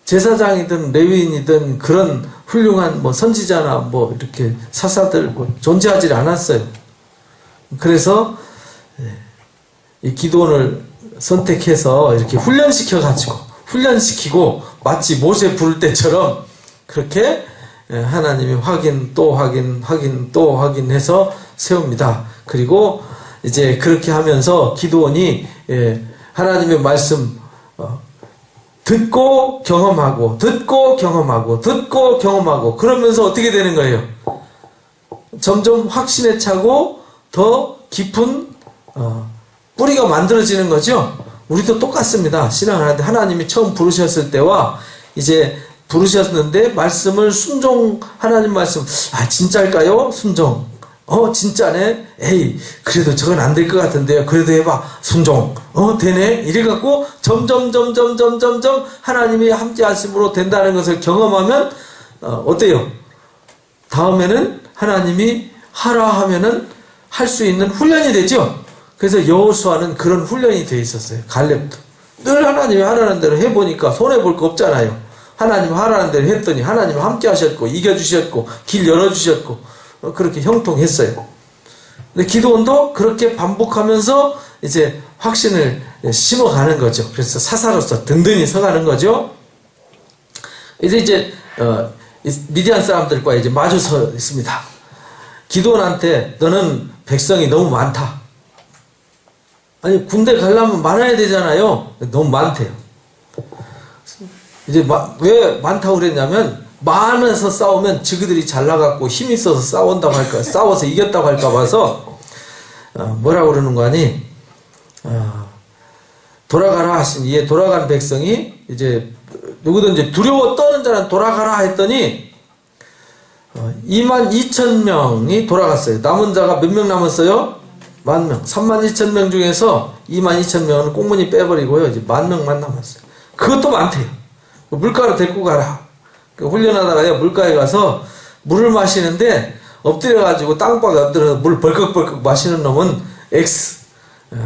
제사장이든 레위인이든 그런 훌륭한 선지자나 이렇게 사사들 존재하지 않았어요. 그래서 이 기드온을 선택해서 이렇게 훈련시키고 마치 모세 부를 때처럼 그렇게 하나님이 확인 또 확인 또 확인해서 세웁니다. 그리고 이제 그렇게 하면서 기드온이 하나님의 말씀 듣고 경험하고 그러면서 어떻게 되는 거예요? 점점 확신에 차고 더 깊은 뿌리가 만들어지는 거죠. 우리도 똑같습니다. 신앙을 하는데 하나님이 처음 부르셨을 때와 이제 부르셨는데 말씀을 하나님 말씀 진짜일까요? 순종. 진짜네? 에이, 그래도 저건 안 될 것 같은데요. 그래도 해봐. 순종. 되네? 이래갖고 점점 하나님이 함께 하심으로 된다는 것을 경험하면 어때요? 다음에는 하나님이 하라 하면은 할 수 있는 훈련이 되죠. 그래서 여호수아는 그런 훈련이 돼 있었어요. 갈렙도 늘 하나님이 하라는 대로 해보니까 손해볼 거 없잖아요. 하나님 하라는 대로 했더니 하나님 함께 하셨고 이겨주셨고 길 열어주셨고 그렇게 형통했어요. 근데 기드온도 그렇게 반복하면서 이제 확신을 심어가는 거죠. 그래서 사사로서 든든히 서가는 거죠. 이제 미디안 사람들과 이제 마주 서 있습니다. 기드온한테 너는 백성이 너무 많다. 아니 군대 가려면 많아야 되잖아요. 너무 많대요. 이제 왜 많다고 그랬냐면 많아서 싸우면 지그들이 잘나갔고 힘 있어서 싸워서 이겼다고 할까 봐서 뭐라고 그러는 거 아니? 돌아가라 하신 이에 돌아간 백성이 이제 누구든지 두려워 떠는 자는 돌아가라 했더니 22,000명이 돌아갔어요. 남은 자가 몇 명 남았어요? 10,000명. 32,000명 중에서 22,000명은 꽁무니 빼버리고요. 이제 10,000명만 남았어요. 그것도 많대요. 물가로 데리고 가라. 훈련하다가 물가에 가서 물을 마시는데 엎드려가지고 땅바닥에 엎드려서 물 벌컥벌컥 마시는 놈은 X.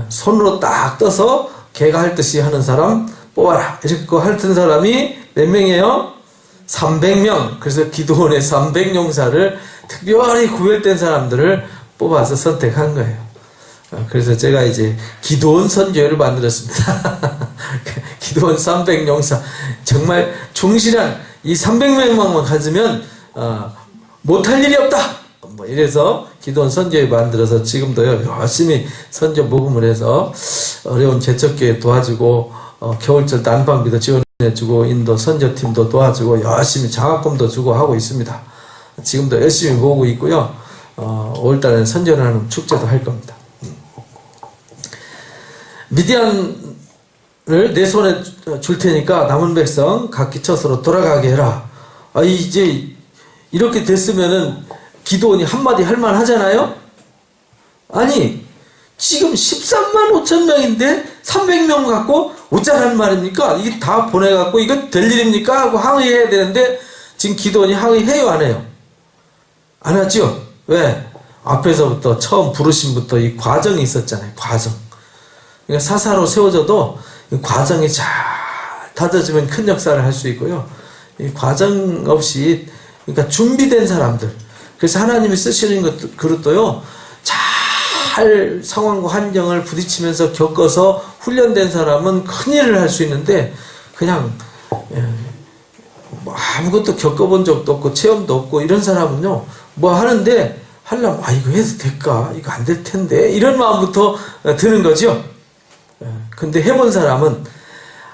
손으로 딱 떠서 개가 할 듯이 하는 사람 뽑아라. 이렇게 하던 사람이 몇 명이에요? 300명. 그래서 기도원의 300용사를 특별히 구별된 사람들을 뽑아서 선택한 거예요. 그래서 제가 이제 기도원 선교회를 만들었습니다. 기도원 300용사. 정말 충실한 이 300명만 가지면 못할 일이 없다. 뭐 이래서 기도원 선교회 만들어서 지금도요 열심히 선교 모금을 해서 어려운 개척교회 도와주고 겨울철 난방비도 지원해주고 인도 선교팀도 도와주고 열심히 장학금도 주고 하고 있습니다. 지금도 열심히 모으고 있고요. 5월달에 선교를 하는 축제도 할 겁니다. 미디안을 내 손에 줄 테니까 남은 백성 각기 처소로 돌아가게 해라. 이제 이렇게 됐으면은 기도원이 한마디 할 만 하잖아요? 아니, 지금 13만 5천 명인데 300명 갖고 어쩌라는 말입니까? 이게 다 보내갖고 이거 될 일입니까? 하고 항의해야 되는데 지금 기도원이 항의해요, 안 해요? 안 하죠? 왜? 앞에서부터 처음 부르심부터 이 과정이 있었잖아요. 과정. 그러니까 사사로 세워져도 이 과정이 잘 다져지면 큰 역사를 할 수 있고요. 이 과정 없이 그러니까 준비된 사람들. 그래서 하나님이 쓰시는 그릇도요. 잘 상황과 환경을 부딪히면서 겪어서 훈련된 사람은 큰일을 할 수 있는데 그냥 뭐 아무것도 겪어본 적도 없고 체험도 없고 이런 사람은요. 뭐 하는데 하려면 이거 해도 될까? 이거 안 될 텐데 이런 마음부터 드는 거죠. 근데 해본 사람은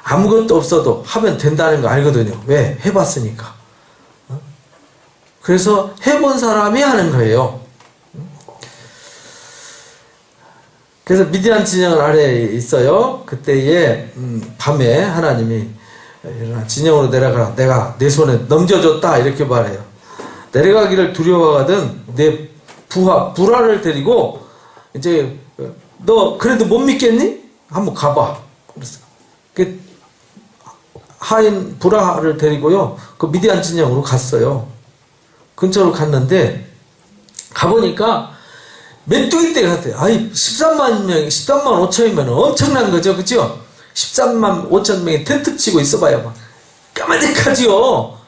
아무것도 없어도 하면 된다는 거 알거든요. 왜? 해봤으니까. 그래서 해본 사람이 하는 거예요. 그래서 미디안 진영 아래에 있어요. 그때에 밤에 하나님이 진영으로 내려가라. 내가 내 손에 넘겨줬다. 이렇게 말해요. 내려가기를 두려워하거든 내 불화를 데리고 이제 너 그래도 못 믿겠니? 한번 가봐. 그래서 그 하인 불화를 데리고요. 그 미디안 진영으로 갔어요. 근처로 갔는데 가보니까 메뚜기 떼 같아요. 13만 명, 13만 5천이면 엄청난 거죠. 그죠? 13만 5천 명이 텐트 치고 있어봐요. 막 까마득하지요.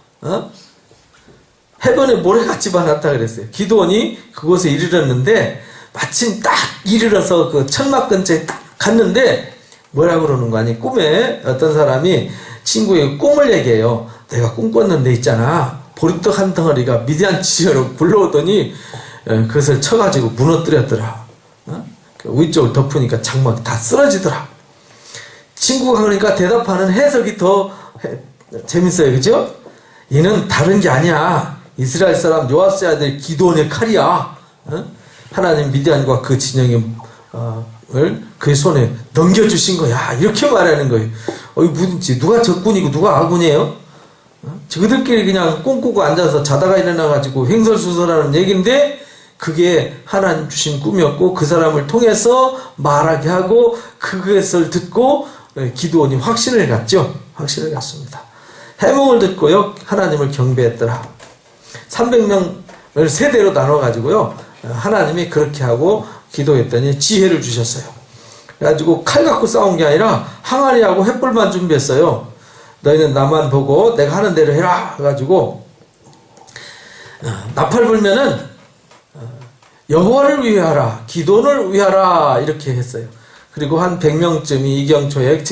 해변에 모래같이 많았다 그랬어요. 기도원이 그곳에 이르렀는데 마침 딱 이르러서 그 천막 근처에 딱 갔는데 뭐라 그러는 거 아니? 꿈에 어떤 사람이 친구에게 꿈을 얘기해요. 내가 꿈꿨는 데 있잖아. 보리떡 한 덩어리가 미디안 지역으로 굴러오더니 그것을 쳐가지고 무너뜨렸더라. 위쪽을 덮으니까 장막이 다 쓰러지더라. 친구가 그러니까 대답하는 해석이 더 재밌어요. 그죠? 이는 다른 게 아니야. 이스라엘 사람 요아스 아들 기도원의 칼이야. 하나님 미디안과 그 진영을 그의 손에 넘겨주신 거야. 이렇게 말하는 거예요. 무든지 누가 적군이고 누가 아군이에요? 저들끼리 그냥 꿈꾸고 앉아서 자다가 일어나가지고 횡설수설하는 얘기인데 그게 하나님 주신 꿈이었고 그 사람을 통해서 말하게 하고 그것을 듣고 기드온이 확신을 갖죠. 확신을 갖습니다. 해몽을 듣고요. 하나님을 경배했더라. 300명을 세대로 나눠가지고요. 하나님이 그렇게 하고 기도했더니 지혜를 주셨어요. 그래가지고 칼 갖고 싸운 게 아니라 항아리하고 횃불만 준비했어요. 너희는 나만 보고 내가 하는 대로 해라 해가지고 나팔 불면은 여호와를 위하라 기도를 위하라 이렇게 했어요. 그리고 한 100명쯤이 이경초에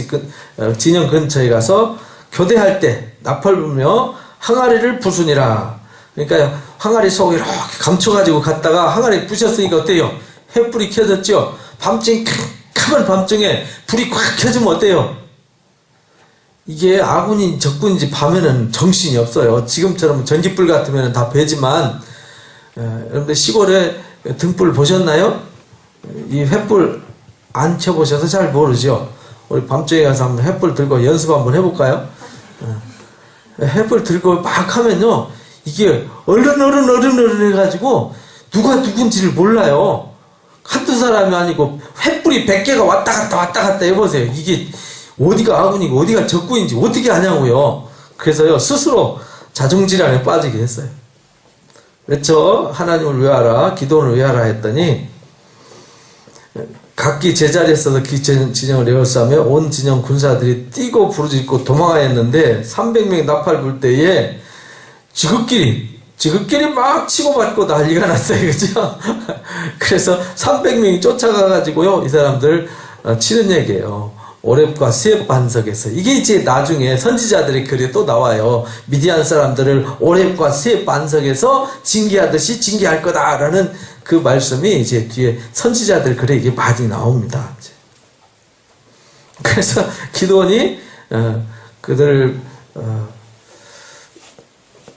진영 근처에 가서 교대할 때 나팔 불며 항아리를 부수니라. 그러니까 항아리 속에 이렇게 감춰가지고 갔다가 항아리 부셨으니까 어때요? 횃불이 켜졌죠. 밤중 캄캄한 밤중에 불이 꽉 켜지면 어때요? 이게 아군인지 적군인지 밤에는 정신이 없어요. 지금처럼 전기불 같으면 다 배지만 여러분들 시골에 등불 보셨나요? 이 횃불 안 켜보셔서 잘 모르죠. 우리 밤중에 가서 한번 횃불 들고 연습 한번 해볼까요? 횃불 들고 막 하면요 이게 얼른 해가지고 누가 누군지를 몰라요. 한두 사람이 아니고 횃불이 100개가 왔다 갔다 해보세요. 이게 어디가 아군이고 어디가 적군인지 어떻게 아냐고요. 그래서요 스스로 자중질환에 빠지게 했어요. 그렇죠? 하나님을 위하라 기도를 위하라 했더니 각기 제자리에 서서 그 진영을 에워싸며 온 진영 군사들이 뛰고 부르짖고 도망하였는데 300명이 나팔 불 때에 지극끼리 막 치고받고 난리가 났어요. 그죠? 그래서 300명이 쫓아가가지고요, 이 사람들 치는 얘기예요. 오렙과 스엡 반석에서. 이게 이제 나중에 선지자들의 글에 또 나와요. 미디안 사람들을 오렙과 스엡 반석에서 징계하듯이 징계할 거다라는 그 말씀이 이제 뒤에 선지자들 글에 이게 많이 나옵니다. 그래서 기드온이 그들을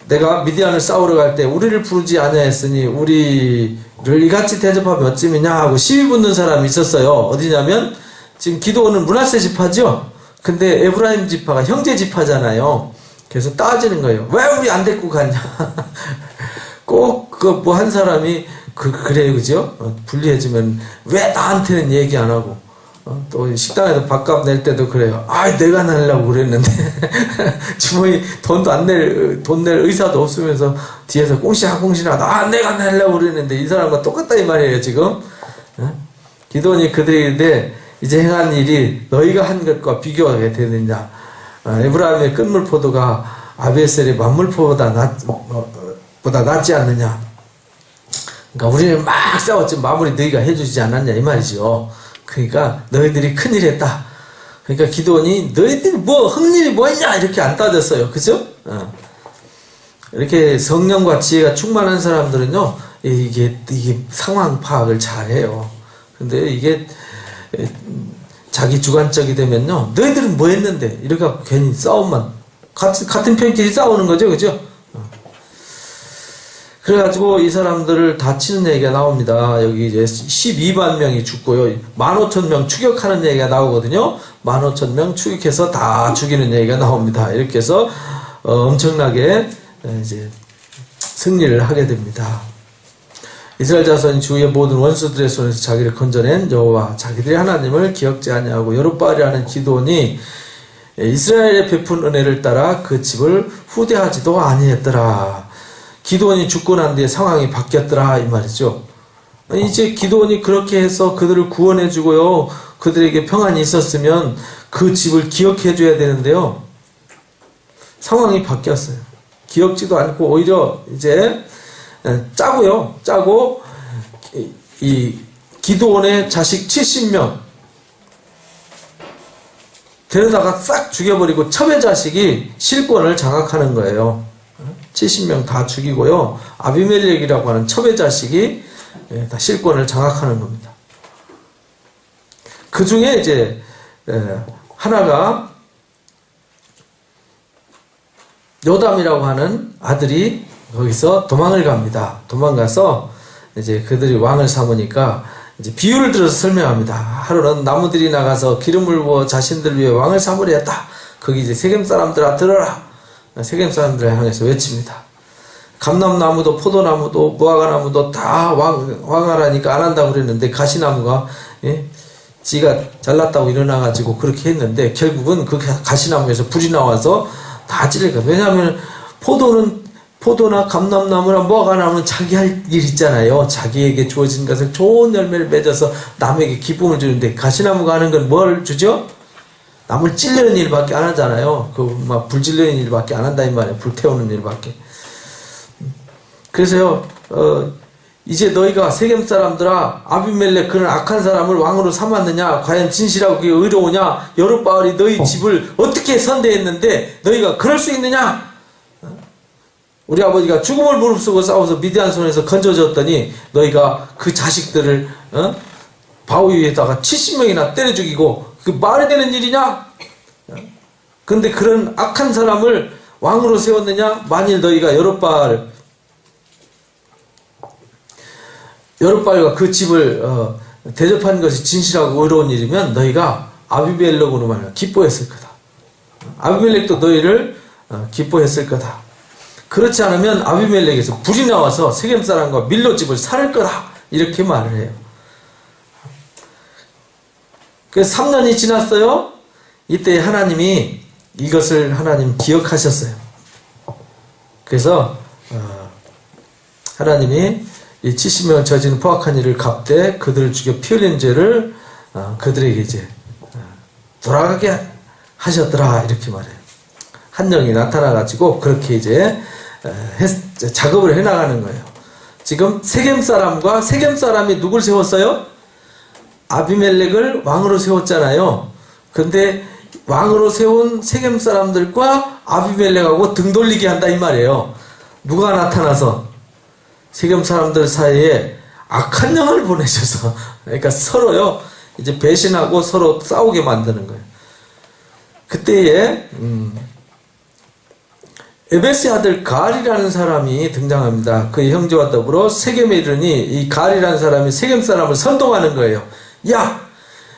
내가 미디안을 싸우러 갈 때 우리를 부르지 아니하였으니 우리를 이같이 대접하면 어찌미냐 하고 시비 붙는 사람이 있었어요. 어디냐면 지금 기드온은 므낫세 지파죠. 근데 에브라임 지파가 형제 지파잖아요. 그래서 따지는 거예요. 왜 우리 안 데리고 갔냐? 꼭 그 뭐 한 사람이 그래요, 그죠? 분리해주면 왜 나한테는 얘기 안 하고 또 식당에서 밥값 낼 때도 그래요. 아, 내가 내려고 그랬는데 주머니 돈 낼 의사도 없으면서 뒤에서 꽁시락꽁시락 내가 내려고 그랬는데 이 사람과 똑같다 이 말이에요 지금. 기드온이 그들에게 이제 행한 일이 너희가 한 것과 비교하게 되느냐. 에브라임의 끝물포도가 아비에셀의 만물포보다 낫지 않느냐. 그러니까 우리는 막 싸웠지 마무리 너희가 해주지 않았냐 이 말이죠. 그러니까 너희들이 큰일 했다. 그러니까 기드온이 너희들이 뭐 흥일이 뭐 있냐 이렇게 안 따졌어요. 그죠? 이렇게 성령과 지혜가 충만한 사람들은요 이게 상황 파악을 잘해요. 근데 이게 자기 주관적이 되면요 너희들은 뭐 했는데 이렇게 괜히 싸움만 같은 편끼리 싸우는 거죠. 그죠? 그래가지고 이 사람들을 다치는 얘기가 나옵니다. 여기 이제 12만 명이 죽고요. 15,000명 추격하는 얘기가 나오거든요. 15,000명 추격해서 다 죽이는 얘기가 나옵니다. 이렇게 해서 엄청나게 이제 승리를 하게 됩니다. 이스라엘 자손이 주의 모든 원수들의 손에서 자기를 건져낸 여호와 자기들의 하나님을 기억지 아니하고 여룻바알이라는 기드온이 이스라엘에 베푼 은혜를 따라 그 집을 후대하지도 아니했더라. 기드온이 죽고 난 뒤에 상황이 바뀌었더라 이 말이죠. 이제 기드온이 그렇게 해서 그들을 구원해 주고요 그들에게 평안이 있었으면 그 집을 기억해 줘야 되는데요 상황이 바뀌었어요. 기억지도 않고 오히려 이제 짜고 이 기드온의 자식 70명 데려다가 싹 죽여버리고 첩의 자식이 실권을 장악하는 거예요. 70명 다 죽이고요. 아비멜렉이라고 하는 첩의 자식이 다 실권을 장악하는 겁니다. 그 중에 이제 하나가 요담이라고 하는 아들이 거기서 도망을 갑니다. 도망가서 이제 그들이 왕을 삼으니까 이제 비유를 들어서 설명합니다. 하루는 나무들이 나가서 기름을 부어 자신들 위해 왕을 삼으려 했다. 거기 이제 세겜 사람들아 들어라. 세겜 사람들을 향해서 외칩니다. 감람나무도 포도나무도 무화과나무도 다 왕하라니까 안 한다고 그랬는데 가시나무가 지가 잘났다고 일어나가지고 그렇게 했는데 결국은 그 가시나무에서 불이 나와서 다 찔릴까. 왜냐하면 포도나 감람나무나 무화과나무는 자기 할 일 있잖아요. 자기에게 주어진 것을 좋은 열매를 맺어서 남에게 기쁨을 주는데 가시나무가 하는 건 뭘 주죠? 남을 찔르는 일밖에 안 하잖아요. 불 질르는 일밖에 안 한다 이 말이에요. 불 태우는 일밖에. 그래서요, 이제 너희가 세겜 사람들아, 아비멜렉 그런 악한 사람을 왕으로 삼았느냐? 과연 진실하고 그게 의로우냐? 여룻바알이 너희 집을 어떻게 선대했는데 너희가 그럴 수 있느냐? 우리 아버지가 죽음을 무릅쓰고 싸워서 미디안 손에서 건져줬더니 너희가 그 자식들을 바위 위에다가 70명이나 때려 죽이고 그 말이 되는 일이냐? 근데 그런 악한 사람을 왕으로 세웠느냐? 만일 너희가 여룻바알과 그 집을 대접한 것이 진실하고 의로운 일이면 너희가 아비멜렉으로 말하면 기뻐했을 거다. 아비멜렉도 너희를 기뻐했을 거다. 그렇지 않으면 아비멜렉에서 불이 나와서 세겜 사람과 밀로 집을 살 거다. 이렇게 말을 해요. 그래서 3년이 지났어요. 이때 하나님이 이것을 하나님 기억하셨어요. 그래서 하나님이 이 70명 저지른 포악한 일을 갚되 그들을 죽여 피 흘린 죄를 그들에게 이제 돌아가게 하셨더라 이렇게 말해요. 한 영이 나타나가지고 그렇게 이제 작업을 해나가는 거예요. 지금 세겜 사람과 세겜 사람이 누굴 세웠어요? 아비멜렉을 왕으로 세웠잖아요. 근데 왕으로 세운 세겜 사람들과 아비멜렉하고 등 돌리게 한다 이 말이에요. 누가 나타나서 세겜 사람들 사이에 악한 영을 보내셔서 그러니까 서로요 이제 배신하고 서로 싸우게 만드는 거예요. 그때에 에베스의 아들 가알이라는 사람이 등장합니다. 그의 형제와 더불어 세겜에 이르니 이 가알이라는 사람이 세겜 사람을 선동하는 거예요. 야!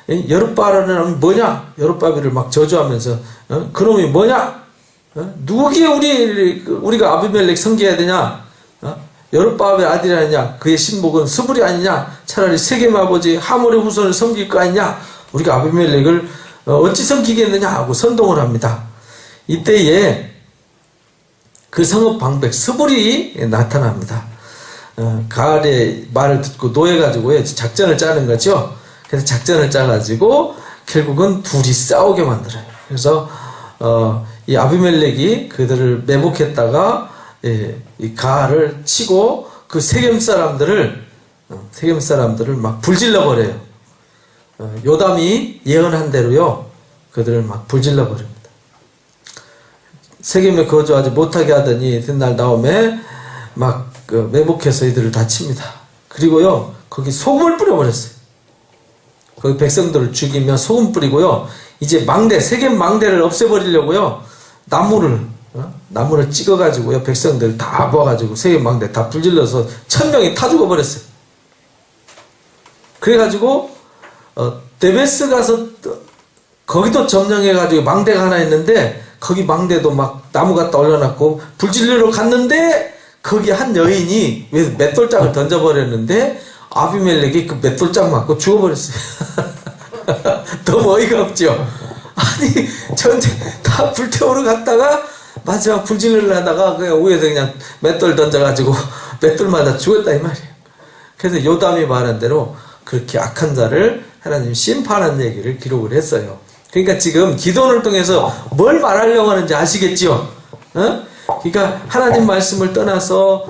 여룻바알은 뭐냐? 여룻바알을 막 저주하면서 그놈이 뭐냐? 누구기에 우리가 아비멜렉 섬겨야 되냐? 여룻바알의 아들이 아니냐? 그의 신복은 스불이 아니냐? 차라리 세겜 아버지 하몰의 후손을 섬길 거 아니냐? 우리가 아비멜렉을 어찌 섬기겠느냐? 하고 선동을 합니다. 이때에 그 성읍 방백 스불이 나타납니다. 가알의 말을 듣고 노해가지고 작전을 짜는 거죠. 그래서 작전을 짜가지고 결국은 둘이 싸우게 만들어요. 그래서 이 아비멜렉이 그들을 매복했다가 이 가알을 치고 그 세겜 사람들을 막 불질러 버려요. 요담이 예언한 대로요 그들을 막 불질러 버립니다. 세겜에 거주하지 못하게 하더니 이튿날 다음에 막 매복해서 이들을 다칩니다. 그리고요 거기 소금을 뿌려버렸어요. 거기 백성들을 죽이며 소금 뿌리고요 이제 세겜 망대를 없애버리려고요 나무를 찍어가지고요 백성들 다 모아가지고 세겜 망대 다 불질러서 1000명이 타 죽어버렸어요. 그래가지고 데베스 가서 거기도 점령해가지고 망대가 하나 있는데 거기 망대도 막 나무 갖다 올려놨고 불질러러 갔는데 거기 한 여인이 왜 맷돌장을 던져버렸는데 아비멜렉이 그 맷돌장 맞고 죽어버렸어요. 너무 어이가 없죠. 아니 전쟁 다 불태우러 갔다가 마지막 불질러를 하다가 그냥 위에서 그냥 맷돌 던져가지고 맷돌 맞아 죽었다 이 말이에요. 그래서 요담이 말한 대로 그렇게 악한 자를 하나님 심판한 얘기를 기록을 했어요. 그러니까 지금 기도를 통해서 뭘 말하려고 하는지 아시겠지요? 그러니까 하나님 말씀을 떠나서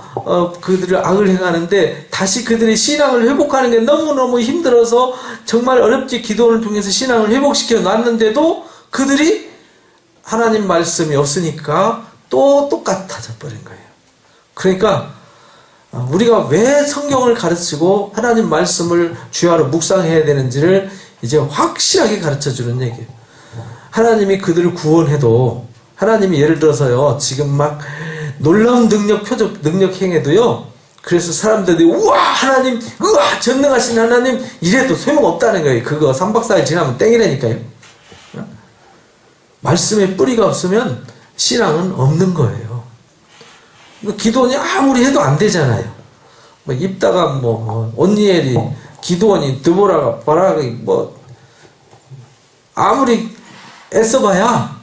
그들을 악을 행하는데 다시 그들의 신앙을 회복하는 게 너무너무 힘들어서 정말 어렵게 기도를 통해서 신앙을 회복시켜 놨는데도 그들이 하나님 말씀이 없으니까 또 똑같아져 버린 거예요. 그러니까 우리가 왜 성경을 가르치고 하나님 말씀을 주야로 묵상해야 되는지를 이제 확실하게 가르쳐주는 얘기예요. 하나님이 그들을 구원해도 하나님이 예를 들어서요 지금 막 놀라운 능력 행해도요 그래서 사람들이 우와 하나님 우와 전능하신 하나님 이래도 소용없다는 거예요. 그거 3박 4일 지나면 땡이라니까요. 말씀에 뿌리가 없으면 신앙은 없는 거예요. 기도원이 아무리 해도 안 되잖아요. 뭐 입다가 온니엘이 기도원이 드보라가 바라가 아무리 애써봐야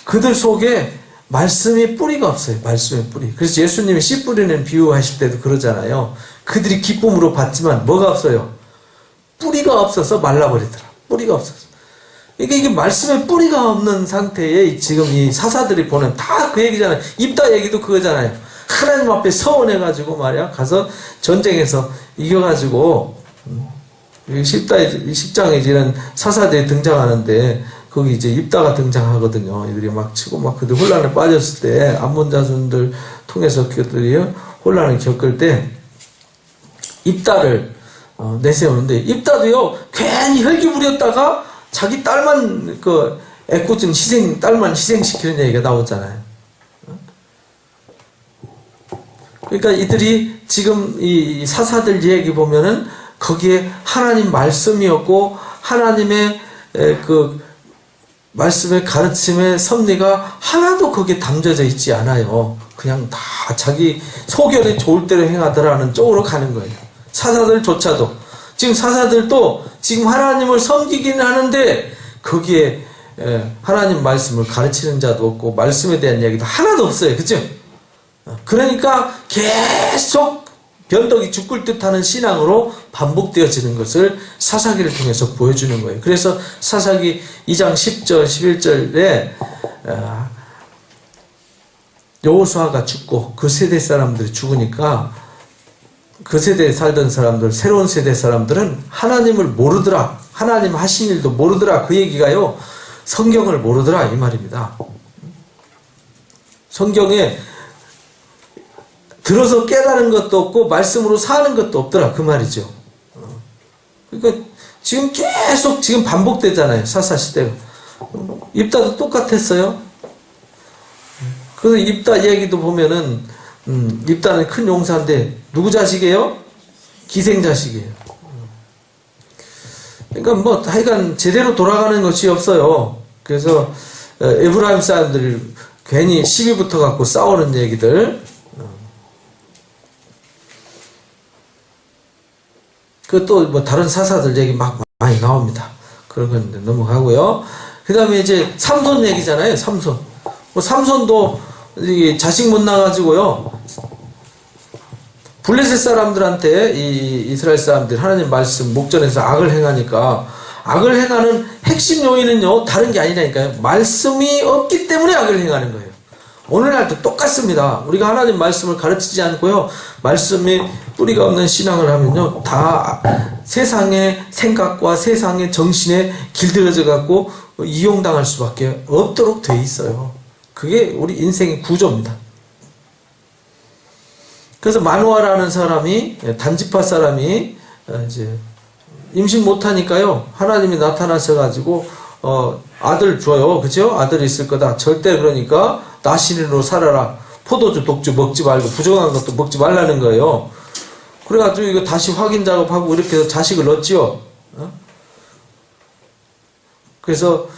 그들 속에 말씀의 뿌리가 없어요. 말씀의 뿌리. 그래서 예수님이 씨 뿌리는 비유하실 때도 그러잖아요. 그들이 기쁨으로 받지만 뭐가 없어요? 뿌리가 없어서 말라버리더라. 뿌리가 없어서. 이게 말씀의 뿌리가 없는 상태에 지금 이 사사들이 보는 다 그 얘기잖아요. 입다 얘기도 그거잖아요. 하나님 앞에 서원해가지고 말이야 가서 전쟁에서 이겨가지고 10장에 이런 사사들이 등장하는데 거기 이제 입다가 등장하거든요. 이들이 막 치고 막 그들 혼란에 빠졌을 때 암몬 자손들 통해서 그들이 혼란을 겪을 때 입다를 내세우는데 입다도요 괜히 혈기 부렸다가 자기 딸만 애꿎은 딸만 희생시키는 얘기가 나오잖아요. 그러니까 이들이 지금 이 사사들 얘기 보면은 거기에 하나님 말씀이었고 하나님의 그 말씀의 가르침의 섭리가 하나도 거기에 담겨져 있지 않아요. 그냥 다 자기 소견에 좋을 대로 행하더라는 쪽으로 가는 거예요. 사사들조차도 지금 사사들도 지금 하나님을 섬기긴 하는데 거기에 하나님 말씀을 가르치는 자도 없고 말씀에 대한 얘기도 하나도 없어요. 그죠? 그러니까 계속 변덕이 죽을 듯하는 신앙으로 반복되어지는 것을 사사기를 통해서 보여주는 거예요. 그래서 사사기 2장 10절 11절에 여호수아가 죽고 그 세대 사람들이 죽으니까 그 세대에 살던 사람들, 새로운 세대 사람들은 하나님을 모르더라, 하나님 하신 일도 모르더라, 그 얘기가요, 성경을 모르더라 이 말입니다. 성경에 들어서 깨달은 것도 없고 말씀으로 사는 것도 없더라 그 말이죠. 그러니까 지금 계속 지금 반복되잖아요. 사사시대가. 입다도 똑같았어요. 그 입다 얘기도 보면은 입다는 큰 용사인데 누구 자식이에요? 기생 자식이에요. 그러니까 뭐 하여간 제대로 돌아가는 것이 없어요. 그래서 에브라임 사람들이 괜히 시비부터 갖고 싸우는 얘기들. 그 또 뭐 다른 사사들 얘기 막 많이 나옵니다. 그런 건 넘어가고요. 그 다음에 이제 삼손 얘기잖아요. 삼손. 뭐 삼손도 자식 못 나가지고요. 블레셋 사람들한테 이 이스라엘 사람들이 하나님 말씀 목전에서 악을 행하니까 악을 행하는 핵심 요인은요 다른 게 아니라니까요. 말씀이 없기 때문에 악을 행하는 거예요. 오늘날도 똑같습니다. 우리가 하나님 말씀을 가르치지 않고요 말씀이 뿌리가 없는 신앙을 하면요 다 세상의 생각과 세상의 정신에 길들여져 갖고 이용당할 수밖에 없도록 돼 있어요. 그게 우리 인생의 구조입니다. 그래서 마누아라는 사람이, 단지파 사람이 이제 임신 못하니까요 하나님이 나타나셔가지고 아들 줘요. 그죠? 아들이 있을 거다. 절대 그러니까 나신인으로 살아라. 포도주 독주 먹지 말고 부정한 것도 먹지 말라는 거예요. 그래가지고 이거 다시 확인 작업하고 이렇게 해서 자식을 얻지요. 그래서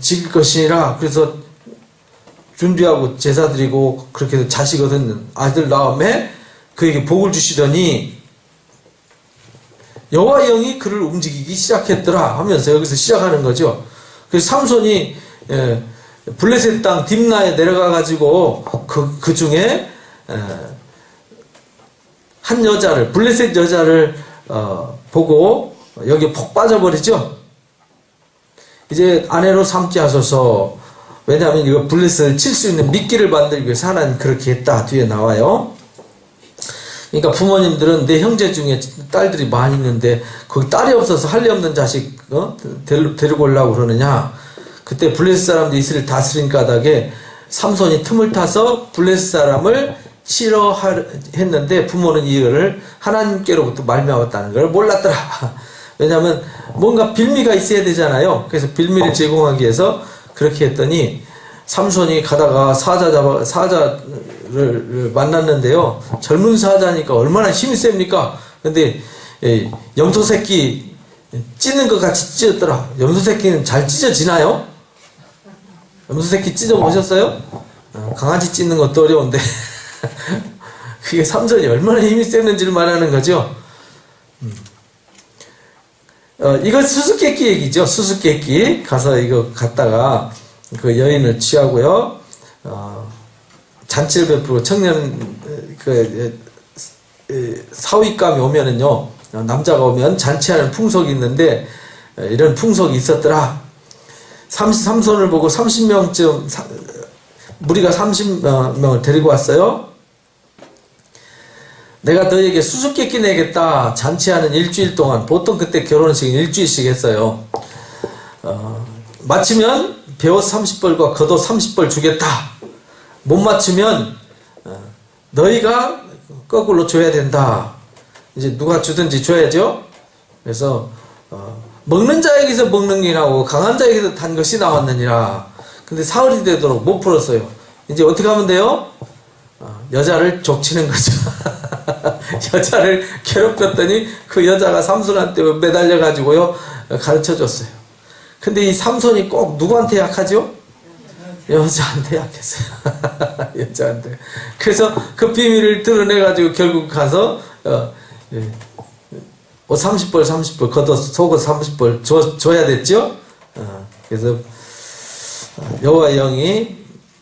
지킬 것이라 그래서 준비하고 제사 드리고 그렇게 해서 자식 얻은 아들 다음에 그에게 복을 주시더니 여호와의 영이 그를 움직이기 시작했더라 하면서 여기서 시작하는 거죠. 그래서 삼손이 블레셋 땅 딥나에 내려가 가지고 그 중에 한 여자를 블레셋 여자를 보고 여기에 폭 빠져버리죠. 이제 아내로 삼게 하소서. 왜냐하면 이거 블레셋을 칠 수 있는 미끼를 만들기 위해서 하나님 그렇게 했다 뒤에 나와요. 그러니까 부모님들은 내 형제 중에 딸들이 많이 있는데 거기 딸이 없어서 할 리 없는 자식 데리고 오려고 그러느냐. 그때 블레셋 사람들이 이스라엘 다스린 까닭에 삼손이 틈을 타서 블레셋 사람을 치러했는데 부모는 이거를 하나님께로부터 말미암았다는 걸 몰랐더라. 왜냐하면 뭔가 빌미가 있어야 되잖아요. 그래서 빌미를 제공하기 위해서 그렇게 했더니 삼손이 가다가 사자를 만났는데요. 젊은 사자니까 얼마나 힘이 셉니까? 근데 염소 새끼 찢는 것 같이 찢었더라. 염소 새끼는 잘 찢어지나요? 염소 새끼 찢어 보셨어요? 강아지 찢는 것도 어려운데 그게 삼손이 얼마나 힘이 셌는지를 말하는 거죠. 이거 수수께끼 얘기죠. 수수께끼 가서 이거 갔다가 그 여인을 취하고요. 잔치를 베풀고 청년 사위감이 오면은요 남자가 오면 잔치하는 풍속이 있는데 이런 풍속이 있었더라. 삼손을 보고 30명쯤 무리가 30명을 데리고 왔어요. 내가 너에게 수수께끼 내겠다. 잔치하는 일주일 동안 보통 그때 결혼식은 일주일씩 했어요. 맞추면 배옷 30벌과 겉옷 30벌 주겠다. 못 맞추면 너희가 거꾸로 줘야 된다. 이제 누가 주든지 줘야죠. 그래서 먹는 자에게서 먹는 게 나오고 강한 자에게서 단 것이 나왔느니라. 근데 사흘이 되도록 못 풀었어요. 이제 어떻게 하면 돼요? 여자를 족치는 거죠. 여자를 괴롭혔더니 그 여자가 삼손한테 매달려 가지고요 가르쳐 줬어요. 근데 이 삼손이 꼭 누구한테 약하죠? 여자한테 약했어요. 여자한테. 그래서 그 비밀을 드러내 가지고 결국 가서 30벌 겉옷 속옷 30벌 줘야 됐죠. 그래서 여호와의 영이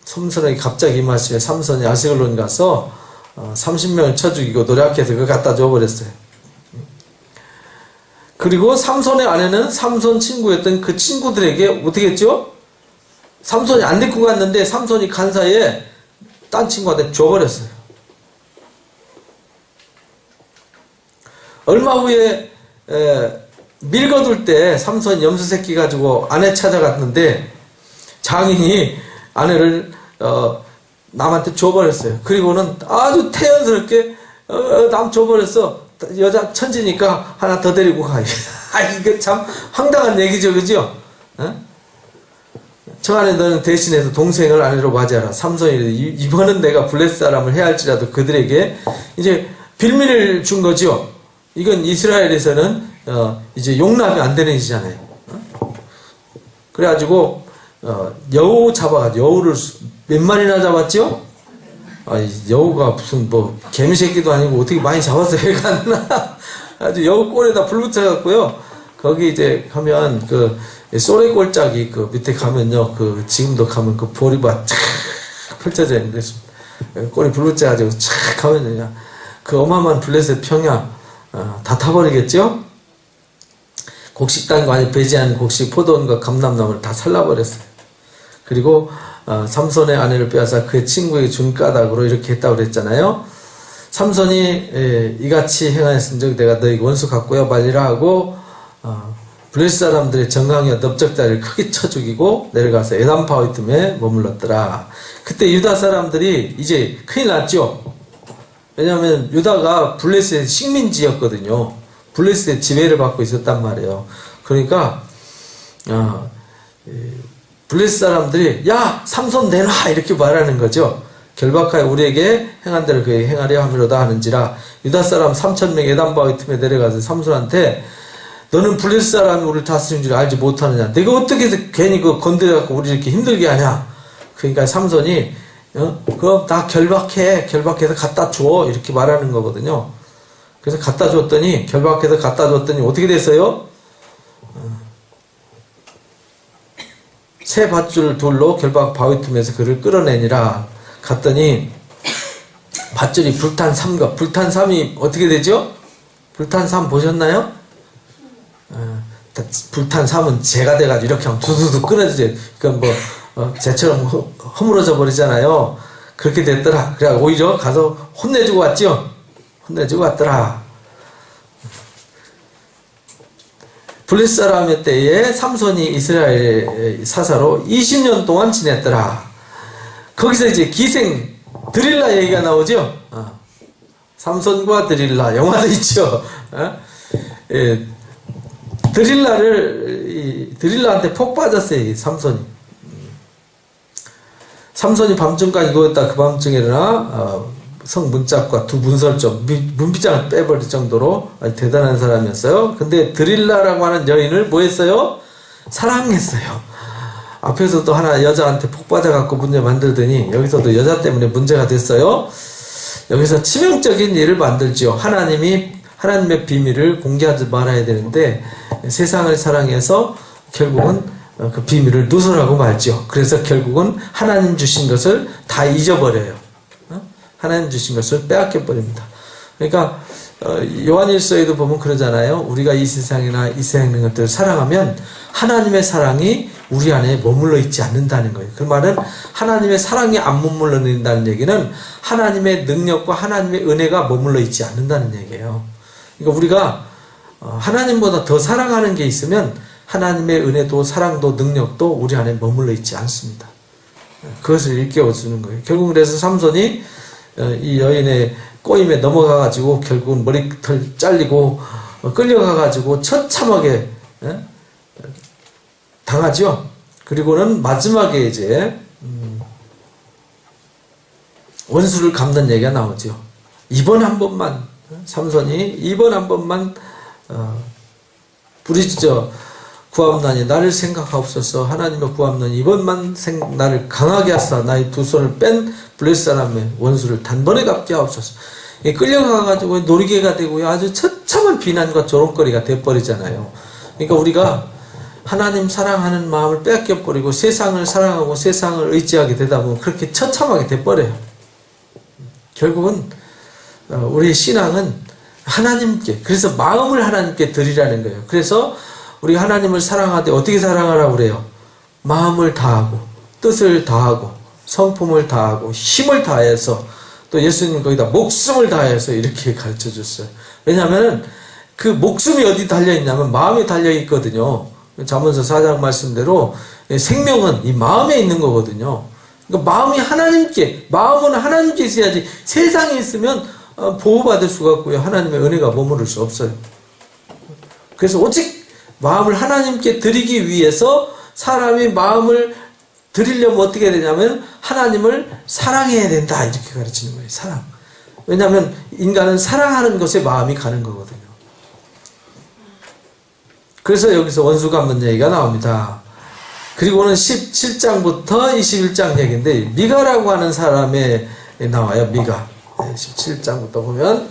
삼손에게 갑자기 임하시며 삼손이 아스글론 가서 30명을 쳐 죽이고 노략해서 그거 갖다 줘버렸어요. 그리고 삼손의 아내는 삼손 친구였던 그 친구들에게 어떻게 했죠? 삼손이 안 데리고 갔는데 삼손이 간 사이에 딴 친구한테 줘버렸어요. 얼마 후에 밀거둘 때 삼손이 염소 새끼 가지고 아내 찾아갔는데 장인이 아내를 남한테 줘버렸어요. 그리고는 아주 태연스럽게 남 줘버렸어. 여자 천지니까 하나 더 데리고 가. 이게 참 황당한 얘기죠, 그죠? 청하네 너는 대신해서 동생을 아내로 맞이하라. 삼손이 이번은 내가 블레셋 사람을 해야 할지라도 그들에게 이제 빌미를 준 거죠. 이건 이스라엘에서는 이제 용납이 안 되는 일이잖아요. 그래가지고 여우 잡아가지고 여우를 몇 마리나 잡았죠? 여우가 무슨 뭐 개미 새끼도 아니고 어떻게 많이 잡았어요. 얘가 아주 여우 꼴에다 불 붙여갖고요. 거기 이제 가면 그 소래 꼴짝이 그 밑에 가면요. 그 지금도 가면 그 보리밭 쫙 펼쳐져 있는데 꼬리 불 붙여가지고 쫙 가면요. 그 어마어마한 블레셋 평야 다 타버리겠죠? 곡식단과 아니 배지한 곡식 포도원과 감람나무를 다 살라버렸어요. 그리고 삼손의 아내를 빼앗아 그의 친구에게 준 까닭으로 이렇게 했다고 그랬잖아요. 삼손이 이같이 행하였은즉 내가 너에게 원수 같고요 말리라 하고 블레셋 사람들의 정강이와 넓적다리를 크게 쳐 죽이고 내려가서 에담 바위 틈에 머물렀더라. 그때 유다 사람들이 이제 큰일 났죠. 왜냐하면 유다가 블레셋의 식민지였거든요. 블레셋의 지배를 받고 있었단 말이에요. 그러니까 블레셋 사람들이 야 삼손 내놔 이렇게 말하는 거죠. 결박하여 우리에게 행한 대로 그에게 행하려 함이로다 하는지라. 유다 사람 3,000명 에담 바위 틈에 내려가서 삼손한테 너는 블레셋 사람이 우리를 다스린 줄 알지 못하느냐. 내가 어떻게 해서 괜히 그 건드려갖고 우리 이렇게 힘들게 하냐. 그러니까 삼손이 그럼 다 결박해서 갖다 줘 이렇게 말하는 거거든요. 그래서 갖다 줬더니 결박해서 갖다 줬더니 어떻게 됐어요? 새 밧줄 둘로 결박 바위 틈에서 그를 끌어내니라. 갔더니 밧줄이 불탄 삼과 불탄 삼이 어떻게 되죠? 불탄 삼 보셨나요? 불탄 삼은 재가 돼가지고 이렇게 하면 두두두 끊어지죠. 그러니까 뭐 재처럼 허물어져 버리잖아요. 그렇게 됐더라. 그래 오히려 가서 혼내주고 왔죠. 혼내주고 왔더라. 블레셋 사람의 때에 삼손이 이스라엘 사사로 20년 동안 지냈더라. 거기서 이제 기생 드릴라 얘기가 나오죠. 삼손과 드릴라 영화도 있죠. 드릴라한테 폭 빠졌어요. 이 삼손이. 삼손이 밤중까지 누웠다. 그 밤중에 일어나 성 문짝과 두 문설점 문빗장을 빼버릴 정도로 아주 대단한 사람이었어요. 근데 드릴라라고 하는 여인을 뭐 했어요? 사랑했어요. 앞에서도 하나 여자한테 폭 빠져갖고 문제 만들더니 여기서도 여자 때문에 문제가 됐어요. 여기서 치명적인 일을 만들죠. 하나님의 비밀을 공개하지 말아야 되는데 세상을 사랑해서 결국은 그 비밀을 누설하고 말죠. 그래서 결국은 하나님 주신 것을 다 잊어버려요. 하나님 주신 것을 빼앗겨 버립니다. 그러니까 요한일서에도 보면 그러잖아요. 우리가 이 세상이나 이 세상에 있는 것들을 사랑하면 하나님의 사랑이 우리 안에 머물러 있지 않는다는 거예요. 그 말은 하나님의 사랑이 안 머물러 있다는 얘기는 하나님의 능력과 하나님의 은혜가 머물러 있지 않는다는 얘기예요. 그러니까 우리가 하나님보다 더 사랑하는 게 있으면 하나님의 은혜도 사랑도 능력도 우리 안에 머물러 있지 않습니다. 그것을 일깨워주는 거예요. 결국 그래서 삼손이 이 여인의 꼬임에 넘어가가지고 결국은 머리털 잘리고 끌려가가지고 처참하게 당하죠. 그리고는 마지막에 이제 원수를 갚는 얘기가 나오죠. 이번 한 번만 삼손이 이번 한 번만 부르짖어 구함나니 나를 생각하옵소서. 하나님의 구함나니 이번만 나를 강하게 하사 나의 두 손을 뺀 블레셋 사람의 원수를 단번에 갚게 하옵소서. 끌려가가지고 놀이개가 되고 아주 처참한 비난과 조롱거리가 돼버리잖아요. 그러니까 우리가 하나님 사랑하는 마음을 뺏겨버리고 세상을 사랑하고 세상을 의지하게 되다 보면 그렇게 처참하게 돼버려요. 결국은 우리의 신앙은 하나님께. 그래서 마음을 하나님께 드리라는 거예요. 그래서 우리 하나님을 사랑하되 어떻게 사랑하라고 그래요? 마음을 다하고 뜻을 다하고 성품을 다하고 힘을 다해서, 또 예수님 거기다 목숨을 다해서 이렇게 가르쳐 줬어요. 왜냐하면 그 목숨이 어디 달려있냐면 마음에 달려있거든요. 잠언서 4장 말씀대로 생명은 이 마음에 있는 거거든요. 그러니까 마음이 하나님께, 마음은 하나님께 있어야지 세상에 있으면 보호받을 수가 없고요. 하나님의 은혜가 머무를 수 없어요. 그래서 오직 마음을 하나님께 드리기 위해서 사람이 마음을 드리려면 어떻게 해야 되냐면 하나님을 사랑해야 된다, 이렇게 가르치는 거예요. 사랑. 왜냐하면 인간은 사랑하는 것에 마음이 가는 거거든요. 그래서 여기서 원수 갚는 얘기가 나옵니다. 그리고는 17장부터 21장 얘기인데 미가라고 하는 사람에 나와요. 미가. 17장부터 보면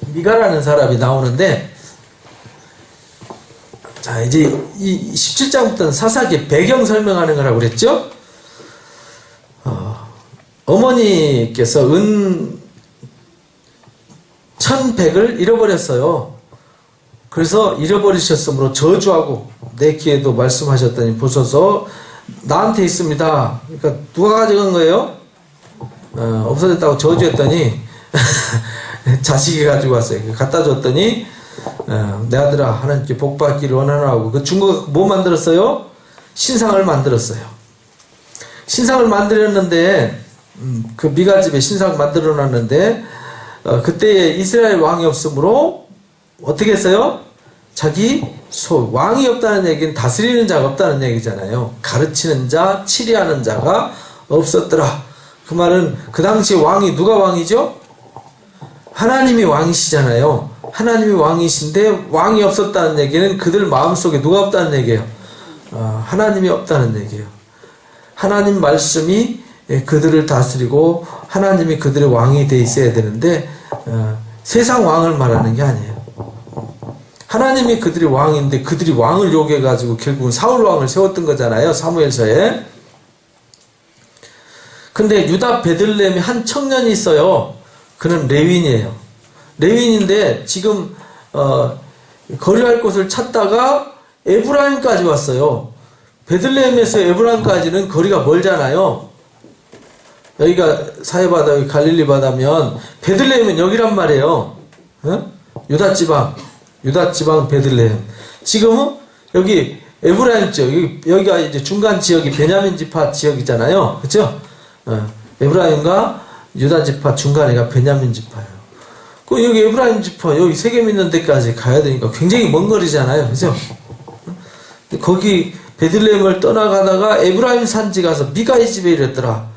미가라는 사람이 나오는데, 자, 이제 이 17장부터는 사사기 배경 설명하는 거라고 그랬죠? 어머니께서 은 1100을 잃어버렸어요. 그래서 잃어버리셨으므로 저주하고 내 귀에도 말씀하셨더니 보소서 나한테 있습니다. 그러니까 누가 가져간 거예요? 없어졌다고 저주했더니 자식이 가지고 왔어요. 갖다 줬더니 내 아들아 하나님께 복받기를 원하노라고 그 중국가 뭐 만들었어요? 신상을 만들었어요. 신상을 만들었는데 그 미가 집에 신상을 만들어 놨는데 그때 이스라엘 왕이 없으므로 어떻게 했어요? 자기 왕이 없다는 얘기는 다스리는 자가 없다는 얘기잖아요. 가르치는 자, 치리하는 자가 없었더라. 그 말은 그 당시에 왕이 누가 왕이죠? 하나님이 왕이시잖아요. 하나님이 왕이신데 왕이 없었다는 얘기는 그들 마음속에 누가 없다는 얘기예요? 하나님이 없다는 얘기예요. 하나님 말씀이 그들을 다스리고 하나님이 그들의 왕이 돼 있어야 되는데 세상 왕을 말하는 게 아니에요. 하나님이 그들이 왕인데 그들이 왕을 요구해가지고 결국은 사울 왕을 세웠던 거잖아요. 사무엘서에. 근데 유다 베들레헴에 한 청년이 있어요. 그는 레윈이에요. 레윈인데 지금 거류할 곳을 찾다가 에브라임까지 왔어요. 베들레헴에서 에브라임까지는 거리가 멀잖아요. 여기가 사해바다, 갈릴리 바다면 베들레헴은 여기란 말이에요. 유다 지방 베들레헴. 지금은 여기 에브라임 지역, 여기가 이제 중간 지역이 베냐민 지파 지역이잖아요. 그렇죠? 에브라임과 유다 지파 중간에가 베냐민 지파예요. 그 여기 에브라임 지파 여기 세겜 있는 데까지 가야 되니까 굉장히 먼 거리잖아요. 그죠? 거기 베들레헴을 떠나가다가 에브라임 산지 가서 미가의 집에 이랬더라.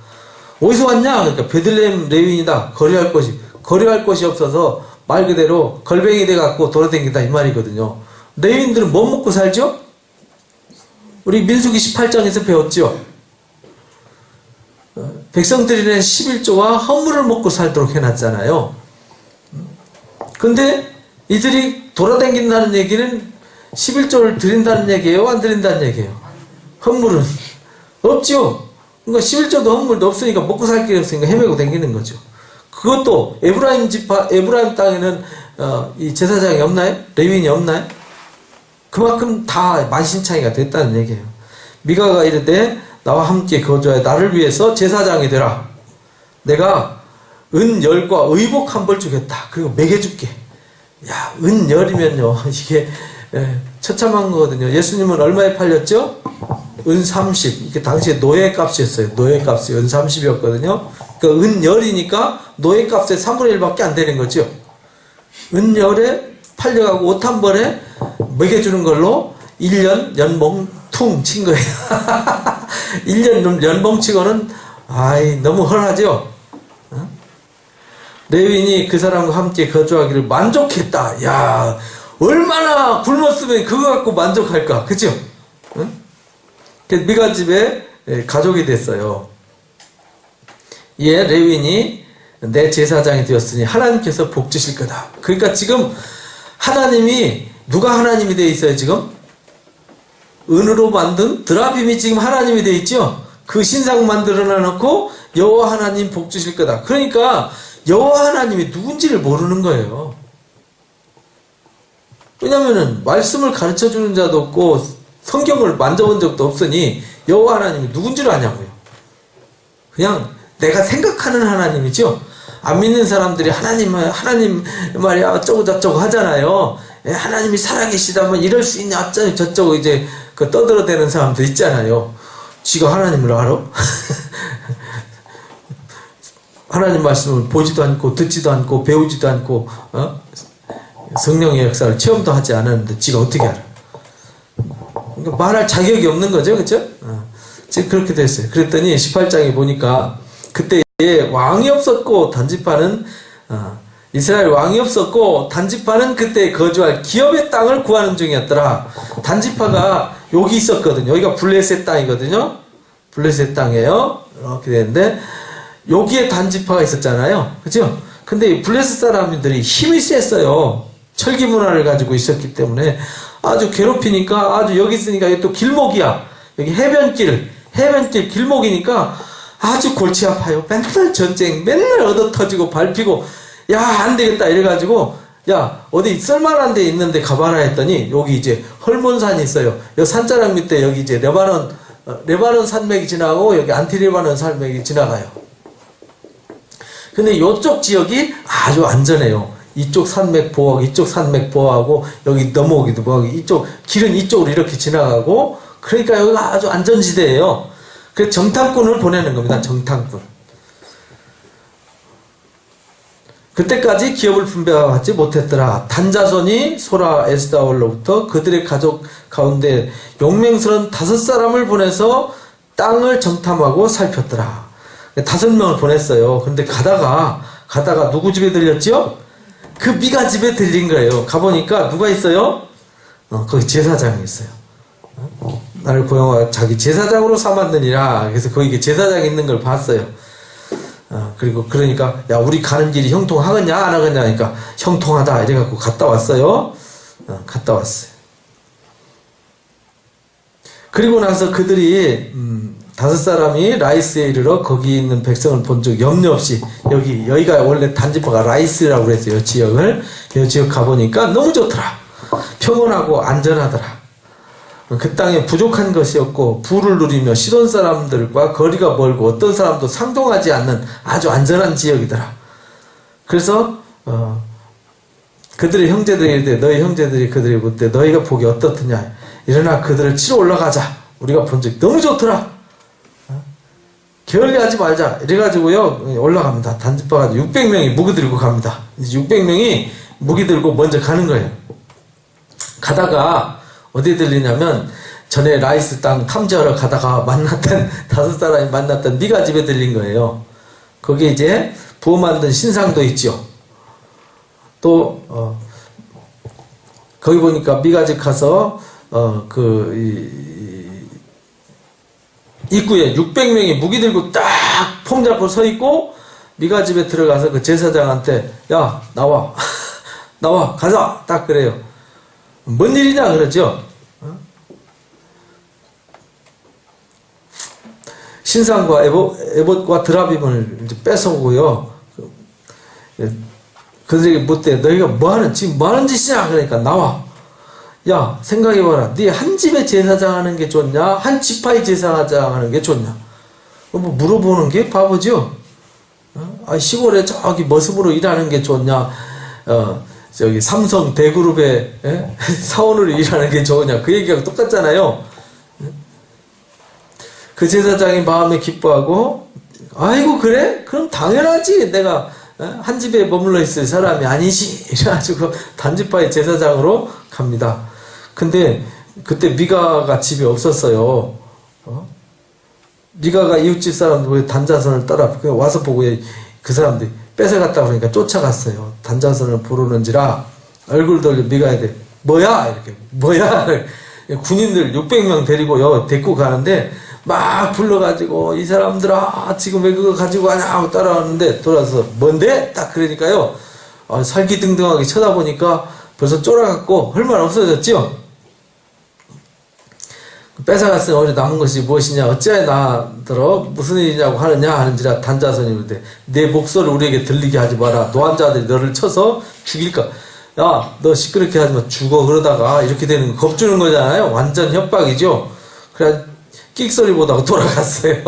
어디서 왔냐? 그러니까 베들레헴 레윈이다. 거류할 곳이 없어서 말 그대로 걸뱅이 돼갖고 돌아다닌다 이 말이거든요. 레윈들은 뭐 먹고 살죠? 우리 민수기 18장에서 배웠죠? 백성들이는 11조와 헌물을 먹고 살도록 해놨잖아요. 근데 이들이 돌아다닌다는 얘기는 11조를 드린다는 얘기예요? 안 드린다는 얘기예요? 헌물은 없죠? 그러니까 11조도 헌물도 없으니까 먹고 살 길이 없으니까 헤매고 다니는 거죠. 그것도 에브라임 땅에는 이 제사장이 없나요? 레위인이 없나요? 그만큼 다 만신창이가 됐다는 얘기예요. 미가가 이르되 나와 함께 거주하여 나를 위해서 제사장이 되라. 내가 은 10과 의복 한 벌 주겠다. 그리고 먹여줄게. 야, 은 10이면요. 이게 처참한 거거든요. 예수님은 얼마에 팔렸죠? 은 30. 이게 당시에 노예값이었어요. 노예값이 은 30이었거든요. 그러니까 은 10이니까 노예값의 3분의 1밖에 안 되는 거죠. 은 10에 팔려가고 옷 한 벌에 먹여주는 걸로 1년 연봉 퉁 친 거예요. 1년 연봉 치고는 너무 헐하죠. 레윈이 그 사람과 함께 거주하기를 만족했다. 야, 얼마나 굶었으면 그거 갖고 만족할까, 그죠? 응? 미가 집에 가족이 됐어요. 이에 레윈이 내 제사장이 되었으니 하나님께서 복 주실 거다. 그러니까 지금 하나님이 누가 하나님이 되어 있어요? 지금 은으로 만든 드라빔이 지금 하나님이 되어 있죠. 그 신상 만들어 놔놓고 여호와 하나님 복 주실 거다. 그러니까 여호와 하나님이 누군지를 모르는 거예요. 왜냐면은 말씀을 가르쳐 주는 자도 없고 성경을 만져본 적도 없으니 여호와 하나님이 누군지를 아냐고요. 그냥 내가 생각하는 하나님이죠. 안 믿는 사람들이 하나님 말이야 어쩌고 저쩌고 하잖아요. 하나님이 살아계시다면 이럴 수 있냐 어쩌고 저쩌고 이제 그 떠들어대는 사람들 있잖아요. 지가 하나님을 알아? 하나님 말씀을 보지도 않고 듣지도 않고 배우지도 않고 성령의 역사를 체험도 하지 않았는데 지가 어떻게 알아? 그러니까 말할 자격이 없는 거죠. 그렇죠? 지금 그렇게 됐어요. 그랬더니 18장에 보니까 그때 왕이 없었고 단지파는 이스라엘 왕이 없었고 단지파는 그때 거주할 기업의 땅을 구하는 중이었더라. 단지파가 여기 있었거든요. 여기가 블레셋 땅이거든요. 블레셋 땅이에요. 이렇게 되는데 여기에 단지파가 있었잖아요. 그죠? 근데 블레셋 사람들이 힘이 셌어요. 철기 문화를 가지고 있었기 때문에 아주 괴롭히니까 아주 여기 있으니까 여기 또 길목이야. 여기 해변길 길목이니까 아주 골치 아파요. 맨날 전쟁, 맨날 얻어 터지고 밟히고 야, 안 되겠다 이래가지고 야, 어디 쓸만한 데 있는데 가봐라 했더니 여기 이제 헐몬산이 있어요. 여 산자락 밑에 여기 이제 레바논 산맥이 지나고 여기 안티레바논 산맥이 지나가요. 근데 이쪽 지역이 아주 안전해요. 이쪽 산맥 보호하고 이쪽 산맥 보호하고 여기 넘어오기도 보호하고 이쪽 길은 이쪽으로 이렇게 지나가고 그러니까 여기가 아주 안전지대예요. 그래서 정탐꾼을 보내는 겁니다. 정탐꾼. 그때까지 기업을 분배하지 못했더라. 단자손이 소라 에스다올로부터 그들의 가족 가운데 용맹스러운 5사람을 보내서 땅을 정탐하고 살폈더라. 5명을 보냈어요. 근데 가다가 누구 집에 들렸죠? 그 미가 집에 들린 거예요. 가보니까 누가 있어요? 거기 제사장이 있어요. 나를 고용하여 자기 제사장으로 삼았느니라. 그래서 거기 제사장이 있는 걸 봤어요. 그리고 그러니까 야, 우리 가는 길이 형통하겠냐 안 하겠냐 하니까 형통하다 이래갖고 갔다 왔어요. 갔다 왔어요. 그리고 나서 그들이 5사람이 라이스에 이르러 거기 있는 백성을 본 적 염려 없이 여기가 원래 단지파가 라이스라고 그랬어요. 지역을. 이 지역 가보니까 너무 좋더라. 평온하고 안전하더라. 그 땅에 부족한 것이 없고 부를 누리며 시돈 사람들과 거리가 멀고 어떤 사람도 상동하지 않는 아주 안전한 지역이더라. 그래서 그들의 형제들이 이르되 너희 형제들이 그들이 묻되 너희가 보기 어떻느냐. 일어나 그들을 치러 올라가자. 우리가 본 적 너무 좋더라. 게을리하지 말자. 이래가지고요 올라갑니다. 단지파가 600명이 무기 들고 갑니다. 600명이 무기 들고 먼저 가는 거예요. 가다가 어디에 들리냐면 전에 라이스 땅 탐지하러 가다가 만났던 5사람이 만났던 미가 집에 들린 거예요. 거기에 이제 부어 만든 신상도 있죠. 또 거기 보니까 미가 집 가서 입구에 600명이 무기 들고 딱 폼 잡고 서 있고 미가 집에 들어가서 그 제사장한테 야 나와 나와 가자 딱 그래요. 뭔 일이냐 그러죠. 신상과 에봇과 드라빔을 이제 뺏어오고요. 그들에게 묻되 너희가 지금 뭐하는 짓이냐 그러니까 나와. 야 생각해봐라. 네 한 집에 제사장 하는 게 좋냐 한 지파의 제사장 하는 게 좋냐. 뭐 물어보는 게 바보죠. 시골에 저기 머슴으로 일하는 게 좋냐 저기 삼성 대그룹의 사원으로 일하는 게 좋으냐 그 얘기가 똑같잖아요. 그 제사장이 마음에 기뻐하고 아이고 그래? 그럼 당연하지. 내가 한 집에 머물러 있을 사람이 아니지. 이래가지고 단지파의 제사장으로 갑니다. 근데 그때 미가가 집에 없었어요. 미가가 이웃집 사람들 단자손을 따라 와서 보고 그 사람들이 뺏어갔다 그러니까 쫓아갔어요. 단자손을 부르는지라 얼굴 돌려 미가한테 뭐야 이렇게 뭐야 군인들 600명 데리고요 데리고 가는데 막 불러가지고 이 사람들아 지금 왜 그거 가지고 가냐 하고 따라왔는데 돌아서 뭔데 딱 그러니까요 살기등등하게 쳐다보니까 벌써 쫄아갖고 할 말 없어졌죠. 뺏어갔으니 오히려 남은 것이 무엇이냐 어찌하여 나더러 무슨 일이냐고 하느냐 하는지라 단자손이 이르되 내 목소리를 우리에게 들리게 하지 마라. 노한자들이 너를 쳐서 죽일까. 야, 너 시끄럽게 하지 마. 죽어. 그러다가 이렇게 되는 거 겁주는 거잖아요. 완전 협박이죠. 그래 끽소리 보다가 돌아갔어요.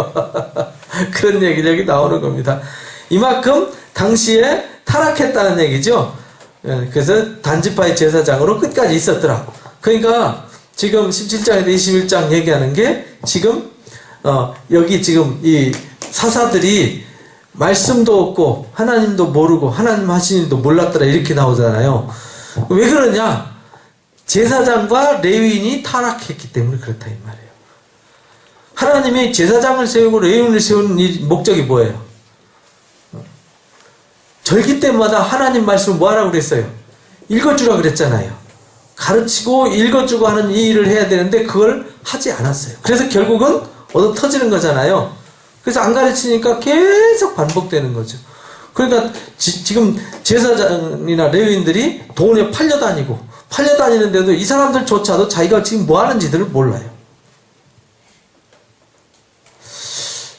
그런 얘기를 여기 나오는 겁니다. 이만큼 당시에 타락했다는 얘기죠. 그래서 단지파의 제사장으로 끝까지 있었더라. 그러니까 지금 17장에서 21장 얘기하는 게 지금 여기 지금 이 사사들이 말씀도 없고 하나님도 모르고 하나님 하신 일도 몰랐더라 이렇게 나오잖아요. 왜 그러냐? 제사장과 레위인이 타락했기 때문에 그렇다 이 말이에요. 하나님이 제사장을 세우고 레위인을 세우는 목적이 뭐예요? 절기 때마다 하나님 말씀을 뭐하라고 그랬어요? 읽어주라 그랬잖아요. 가르치고 읽어주고 하는 이 일을 해야 되는데 그걸 하지 않았어요. 그래서 결국은 얻어 터지는 거잖아요. 그래서 안 가르치니까 계속 반복되는 거죠. 그러니까 지금 제사장이나 레위인들이 돈에 팔려다니는데도 이 사람들조차도 자기가 지금 뭐 하는지들을 몰라요.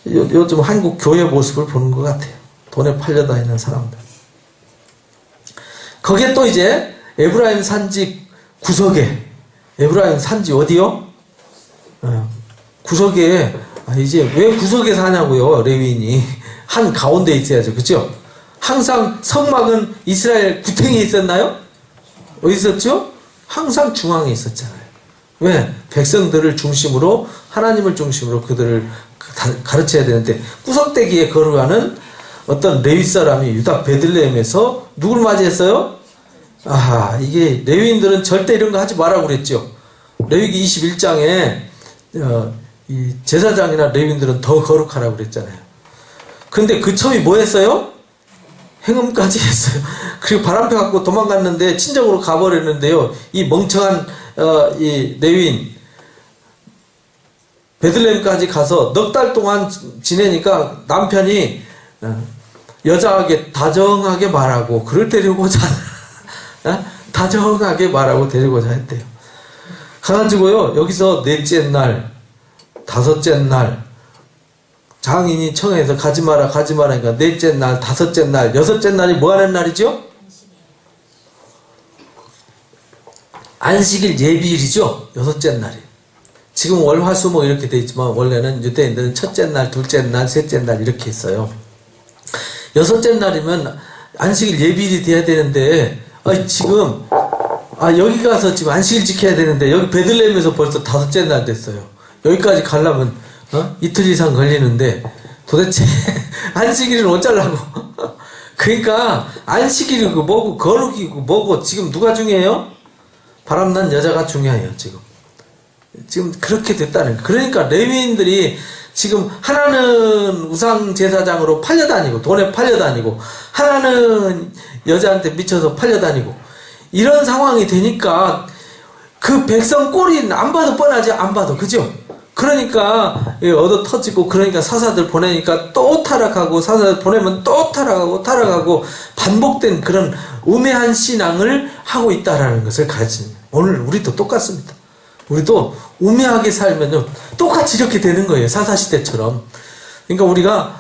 요즘 한국 교회 모습을 보는 것 같아요. 돈에 팔려다니는 사람들. 거기에 또 이제 에브라임 산지 구석에, 에브라임 산지 어디요? 구석에, 이제 왜 구석에 사냐고요, 레위인이. 한 가운데 있어야죠. 그죠? 항상 성막은 이스라엘 구탱이에 있었나요? 어디 있었죠? 항상 중앙에 있었잖아요. 왜? 백성들을 중심으로, 하나님을 중심으로 그들을 가르쳐야 되는데, 구석대기에 거루하는 어떤 레위 사람이 유다 베들레헴에서 누굴 맞이했어요? 아하, 이게 레위인들은 절대 이런 거 하지 말라고 그랬죠. 레위기 21장에 이 제사장이나 레위인들은 더 거룩하라고 그랬잖아요. 근데 그 첩이 뭐 했어요? 행음까지 했어요. 그리고 바람펴 갖고 도망갔는데 친정으로 가버렸는데요. 이 멍청한 이 레위인 베들레헴까지 가서 넉 달 동안 지내니까 남편이 여자에게 다정하게 말하고 그를 데리고자 다정하게 말하고 데리고자 했대요. 가가지고요 여기서 넷째 날 다섯째 날 장인이 청해서 가지마라 가지마라니까 넷째 날 다섯째 날 여섯째 날이 뭐하는 날이죠? 안식일 예비일이죠. 여섯째 날이. 지금 월화수목 이렇게 돼 있지만 원래는 유대인들은 첫째 날 둘째 날 셋째 날 이렇게 있어요. 여섯째 날이면 안식일 예비일이 돼야 되는데 지금 여기 가서 지금 안식일 지켜야 되는데 여기 베들레헴에서 벌써 다섯째 날 됐어요. 여기까지 가려면 이틀 이상 걸리는데 도대체 안식일은 어쩌려고. 그러니까 안식일이고 뭐고 거룩이고 뭐고 지금 누가 중요해요? 바람난 여자가 중요해요. 지금 그렇게 됐다는 거예요. 그러니까 레위인들이 지금 하나는 우상 제사장으로 팔려다니고 돈에 팔려다니고 하나는 여자한테 미쳐서 팔려다니고 이런 상황이 되니까 그 백성 꼴이 안 봐도 뻔하지. 안 봐도. 그죠? 그러니까 얻어 터지고 그러니까 사사들 보내니까 또 타락하고 사사들 보내면 또 타락하고 반복된 그런 우매한 신앙을 하고 있다라는 것을 가르칩니다. 오늘 우리도 똑같습니다. 우리도 우매하게 살면요 똑같이 이렇게 되는 거예요. 사사시대처럼. 그러니까 우리가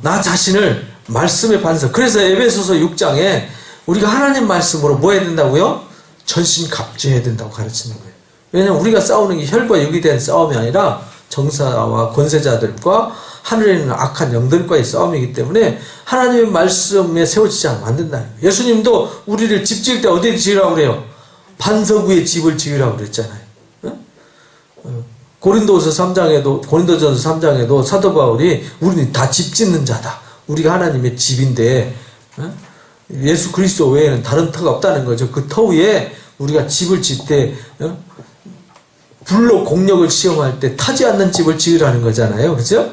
나 자신을 말씀에 반석. 그래서 에베소서 6장에 우리가 하나님 말씀으로 뭐 해야 된다고요? 전신갑주해야 된다고 가르치는 거예요. 왜냐하면 우리가 싸우는 게 혈과 육이 된 싸움이 아니라 정사와 권세자들과 하늘에 있는 악한 영들과의 싸움이기 때문에 하나님의 말씀에 세워지지 않으면 안 된다는 거예요. 예수님도 우리를 집 지을 때 어디에 지으라고 그래요? 반석 위에 집을 지으라고 그랬잖아요. 고린도전서 3장에도 사도 바울이 우리는 다 집 짓는 자다. 우리가 하나님의 집인데 예수 그리스도 외에는 다른 터가 없다는 거죠. 그 터 위에 우리가 집을 짓 때 불로 공력을 시험할 때 타지 않는 집을 지으라는 거잖아요. 그죠?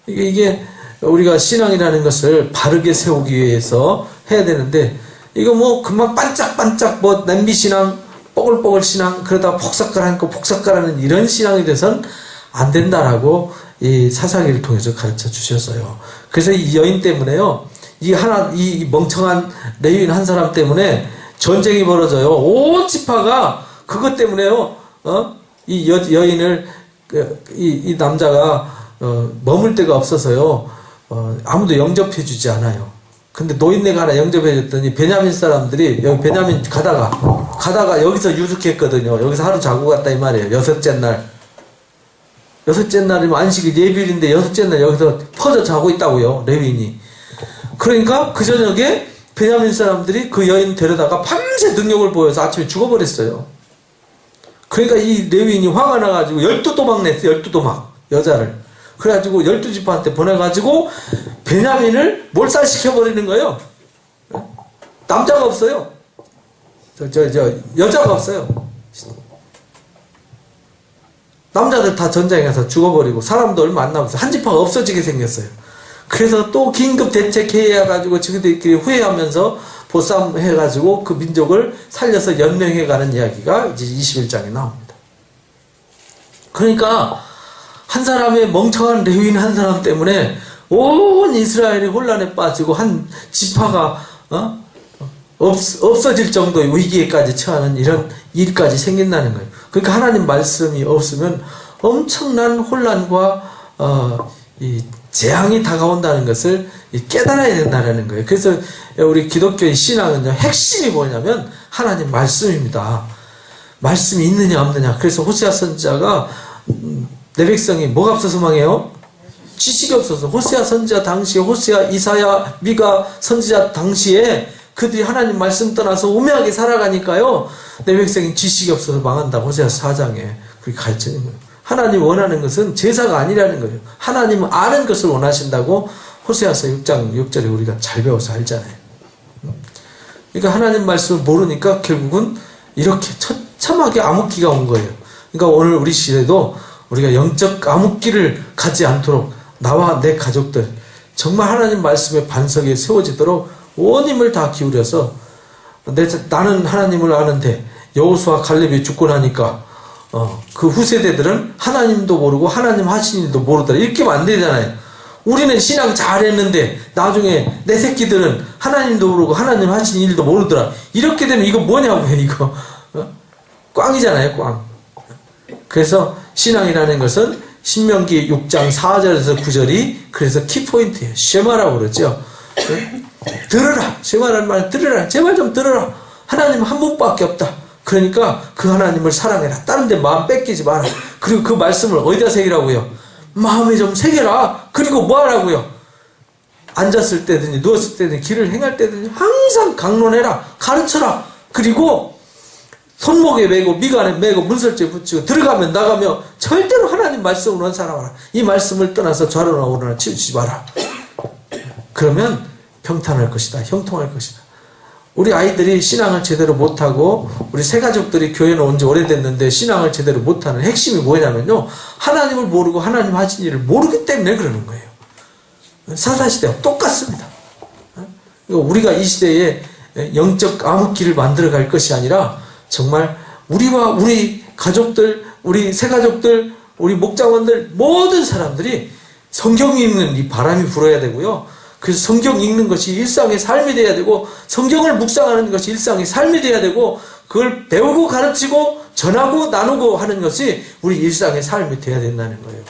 이게 우리가 신앙이라는 것을 바르게 세우기 위해서 해야 되는데 이거 뭐 금방 반짝반짝 뭐 냄비신앙 뽀글뽀글 신앙 그러다 폭삭가라앉고 이런 신앙이 돼선 안 된다라고 이 사사기를 통해서 가르쳐 주셨어요. 그래서 이 여인 때문에요. 이 멍청한 레위인 한 사람 때문에 전쟁이 벌어져요. 온 지파가 그것 때문에요. 이 여인을 이 남자가 머물 데가 없어서요. 아무도 영접해주지 않아요. 근데 노인네가 하나 영접해줬더니 베냐민 사람들이 여기 베냐민 가다가 여기서 유숙했거든요. 여기서 하루 자고 갔다 이 말이에요. 여섯째 날이면 안식일 예비일인데 여섯째 날 여기서 퍼져 자고 있다고요. 레위인이. 그러니까 그 저녁에 베냐민 사람들이 그 여인 데려다가 밤새 능력을 보여서 아침에 죽어버렸어요. 그러니까 이 레위인이 화가 나가지고 12도막 냈어요. 12도막 여자를. 그래가지고 12지파한테 보내가지고 베냐민을 몰살시켜버리는 거예요. 남자가 없어요. 여자가 없어요. 남자들 다 전쟁에서 죽어버리고 사람도 얼마 안 남았어요. 한 지파가 없어지게 생겼어요. 그래서 또 긴급 대책회의해가지고 지그들끼리 후회하면서 보쌈해가지고 그 민족을 살려서 연명해가는 이야기가 이제 21장에 나옵니다. 그러니까 한 사람의 멍청한 레위인 한 사람 때문에 온 이스라엘이 혼란에 빠지고 한 지파가 없어질 정도의 위기에까지 처하는 이런 일까지 생긴다는 거예요. 그러니까 하나님 말씀이 없으면 엄청난 혼란과 이 재앙이 다가온다는 것을 깨달아야 된다는 거예요. 그래서 우리 기독교의 신앙은요, 핵심이 뭐냐면 하나님 말씀입니다. 말씀이 있느냐 없느냐. 그래서 호세아 선지자가 내 백성이 뭐가 없어서 망해요? 지식이 없어서. 호세아 선지자 당시에 호세아, 이사야, 미가 선지자 당시에 그들이 하나님 말씀 떠나서 우매하게 살아가니까요, 내 백성이 지식이 없어서 망한다. 호세아 4장에 그렇게 가르치는 거예요. 하나님 원하는 것은 제사가 아니라는 거예요. 하나님은 아는 것을 원하신다고 호세아서 6장 6절에 우리가 잘 배워서 알잖아요. 그러니까 하나님 말씀을 모르니까 결국은 이렇게 처참하게 암흑기가 온 거예요. 그러니까 오늘 우리 시대도 우리가 영적 암흑기를 가지 않도록 나와 내 가족들 정말 하나님 말씀의 반석에 세워지도록 온 힘을 다 기울여서 나는 하나님을 아는데 여호수아 갈렙이 죽고 나니까 그 후세대들은 하나님도 모르고 하나님 하신 일도 모르더라. 이렇게 하면 안 되잖아요. 우리는 신앙 잘했는데 나중에 내 새끼들은 하나님도 모르고 하나님 하신 일도 모르더라. 이렇게 되면 이거 뭐냐고요. 이거 꽝이잖아요. 꽝. 그래서 신앙이라는 것은 신명기 6장 4절에서 9절이 그래서 키포인트예요. 쉐마라고 그러죠. 들으라. 쉐마라는 말 들으라. 제발 좀 들으라. 하나님 한 분밖에 없다. 그러니까 그 하나님을 사랑해라. 다른 데 마음 뺏기지 마라. 그리고 그 말씀을 어디다 새기라고요? 마음에 좀 새겨라. 그리고 뭐 하라고요? 앉았을 때든지 누웠을 때든지 길을 행할 때든지 항상 강론해라. 가르쳐라. 그리고 손목에 메고 미간에 메고 문설주에 붙이고 들어가면 나가며 절대로 하나님 말씀으로 원사랑하라. 이 말씀을 떠나서 좌로나 우로나 치우치지 마라. 그러면 평탄할 것이다. 형통할 것이다. 우리 아이들이 신앙을 제대로 못하고 우리 새가족들이 교회는 온 지 오래됐는데 신앙을 제대로 못하는 핵심이 뭐냐면요, 하나님을 모르고 하나님 하신 일을 모르기 때문에 그러는 거예요. 사사시대와 똑같습니다. 우리가 이 시대에 영적 암흑기를 만들어 갈 것이 아니라 정말 우리와 우리 가족들, 우리 새가족들, 우리 목장원들 모든 사람들이 성경 읽는 이 바람이 불어야 되고요. 그래서 성경 읽는 것이 일상의 삶이 돼야 되고 성경을 묵상하는 것이 일상의 삶이 돼야 되고 그걸 배우고 가르치고 전하고 나누고 하는 것이 우리 일상의 삶이 돼야 된다는 거예요.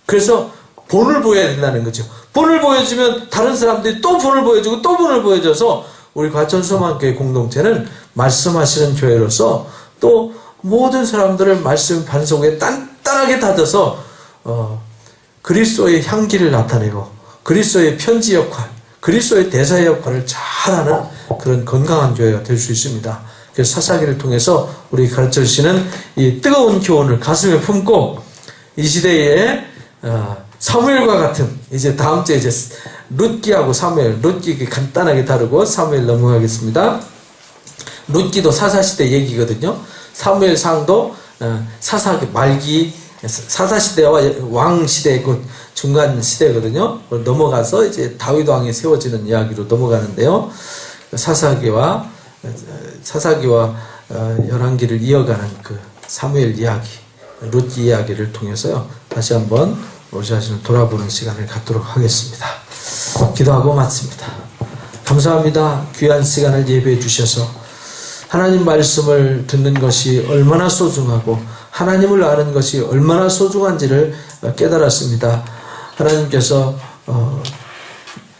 그래서 본을 보여야 된다는 거죠. 본을 보여주면 다른 사람들이 또 본을 보여주고 또 본을 보여줘서 우리 과천소망교회 공동체는 말씀하시는 교회로서 또 모든 사람들을 말씀 반석에 단단하게 다져서 그리스도의 향기를 나타내고 그리스도의 편지 역할, 그리스도의 대사의 역할을 잘하는 그런 건강한 교회가 될 수 있습니다. 그래서 사사기를 통해서 우리 가르쳐 주시는 이 뜨거운 교훈을 가슴에 품고 이 시대에 사무엘과 같은 이제 다음 주에 이제 룻기하고 사무엘, 룻기 간단하게 다루고 사무엘 넘어가겠습니다. 룻기도 사사시대 얘기거든요. 사무엘상도 사사기 말기 사사시대와 왕시대 그 중간 시대거든요. 넘어가서 이제 다윗 왕이 세워지는 이야기로 넘어가는데요. 사사기와 열왕기를 이어가는 그 사무엘 이야기, 룻기 이야기를 통해서요. 다시 한번 우리 자신을 돌아보는 시간을 갖도록 하겠습니다. 기도하고 마칩니다. 감사합니다. 귀한 시간을 예배해 주셔서 하나님 말씀을 듣는 것이 얼마나 소중하고 하나님을 아는 것이 얼마나 소중한지를 깨달았습니다. 하나님께서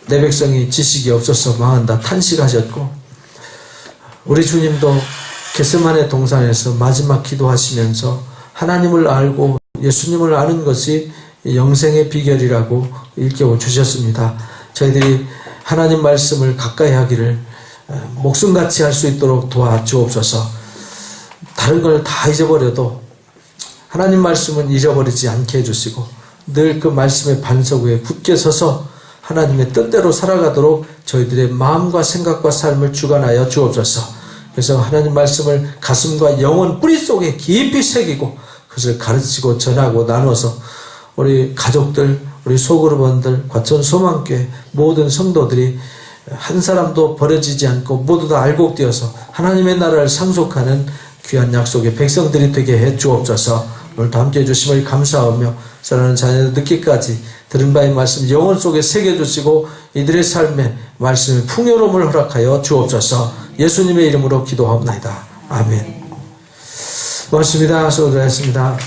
내 백성이 지식이 없어서 망한다 탄식하셨고, 우리 주님도 겟세마네 동산에서 마지막 기도하시면서 하나님을 알고 예수님을 아는 것이 영생의 비결이라고 일깨워 주셨습니다. 저희들이 하나님 말씀을 가까이 하기를 목숨같이 할 수 있도록 도와주옵소서. 다른 걸 다 잊어버려도 하나님 말씀은 잊어버리지 않게 해주시고, 늘 그 말씀의 반석 위에 굳게 서서 하나님의 뜻대로 살아가도록 저희들의 마음과 생각과 삶을 주관하여 주옵소서. 그래서 하나님 말씀을 가슴과 영혼 뿌리 속에 깊이 새기고 그것을 가르치고 전하고 나눠서 우리 가족들, 우리 소그룹원들, 과천 소망교회 모든 성도들이 한 사람도 버려지지 않고 모두 다 알곡되어서 하나님의 나라를 상속하는 귀한 약속의 백성들이 되게 해 주옵소서. 오늘도 함께 해주심을 감사하며 사랑하는 자녀들 늦게까지 들은 바의 말씀 영혼 속에 새겨주시고 이들의 삶에 말씀의 풍요로움을 허락하여 주옵소서. 예수님의 이름으로 기도하옵나이다. 아멘. 고맙습니다. 수고하셨습니다.